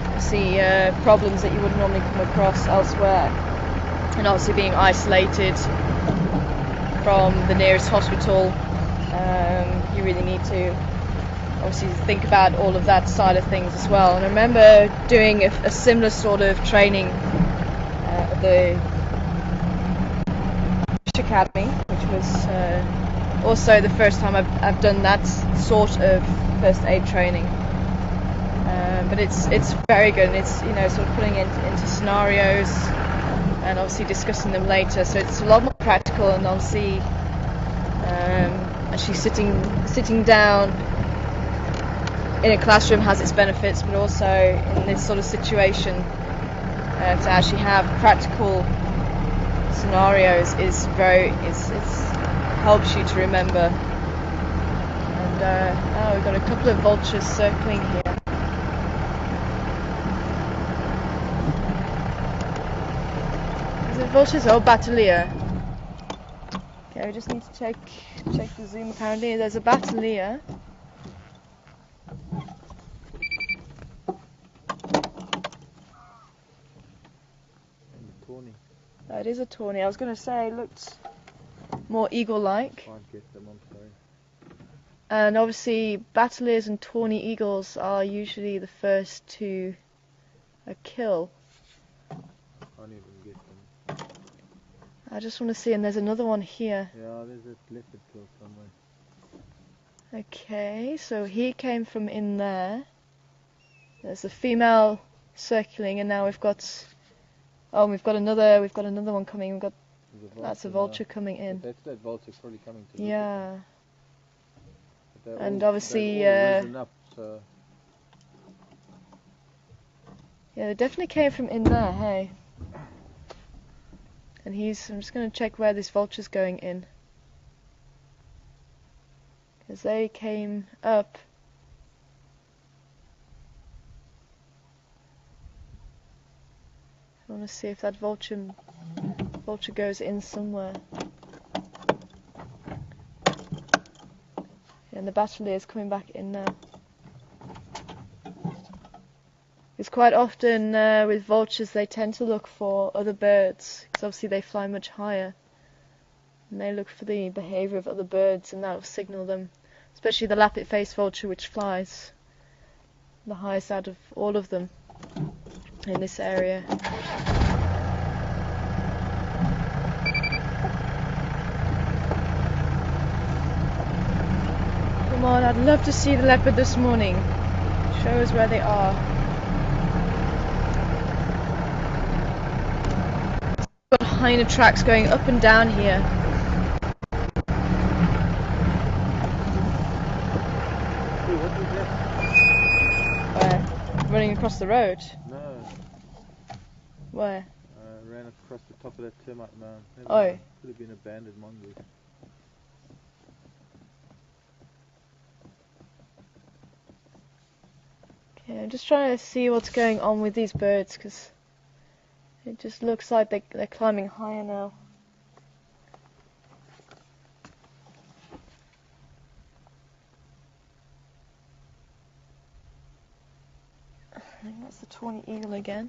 obviously problems that you wouldn't normally come across elsewhere, and obviously being isolated from the nearest hospital, you really need to obviously think about all of that side of things as well. And I remember doing a similar sort of training at the Academy, which was also the first time I've done that sort of first aid training. But it's very good, and it's, you know, sort of putting it into scenarios and obviously discussing them later. So it's a lot more practical, and obviously actually sitting down in a classroom has its benefits, but also in this sort of situation to actually have practical scenarios is helps you to remember. And we've got a couple of vultures circling here. Is it vultures or batelea? Okay, we just need to check the zoom. Apparently there's a batelea. Oh, it is a tawny. I was going to say it looked more eagle-like. Can't get them, I'm sorry. And obviously bateliers and tawny eagles are usually the first to kill. Can't even get them. I just want to see, and there's another one here. Yeah, there's a leopard kill somewhere. Okay, so he came from in there. There's a female circling, and now we've got another one coming. That's a vulture coming in. That's that vulture probably coming to Yeah. And all, obviously up, so. Yeah, they definitely came from in there, hey. And I'm just going to check where this vulture's going in, because they came up. I want to see if that vulture goes in somewhere. Yeah, and the bateleur is coming back in now. Because quite often with vultures they tend to look for other birds, because obviously they fly much higher. And they look for the behaviour of other birds, and that will signal them. Especially the lappet-faced vulture, which flies the highest out of all of them in this area. Come on, I'd love to see the leopard this morning. Show us where they are. Got hyena tracks going up and down here. Where? Running across the road? No. Where? Ran across the top of that termite mound. Oh. Could have been abandoned mongoose. Okay, I'm just trying to see what's going on with these birds, because it just looks like they're climbing higher now. I think that's the tawny eagle again.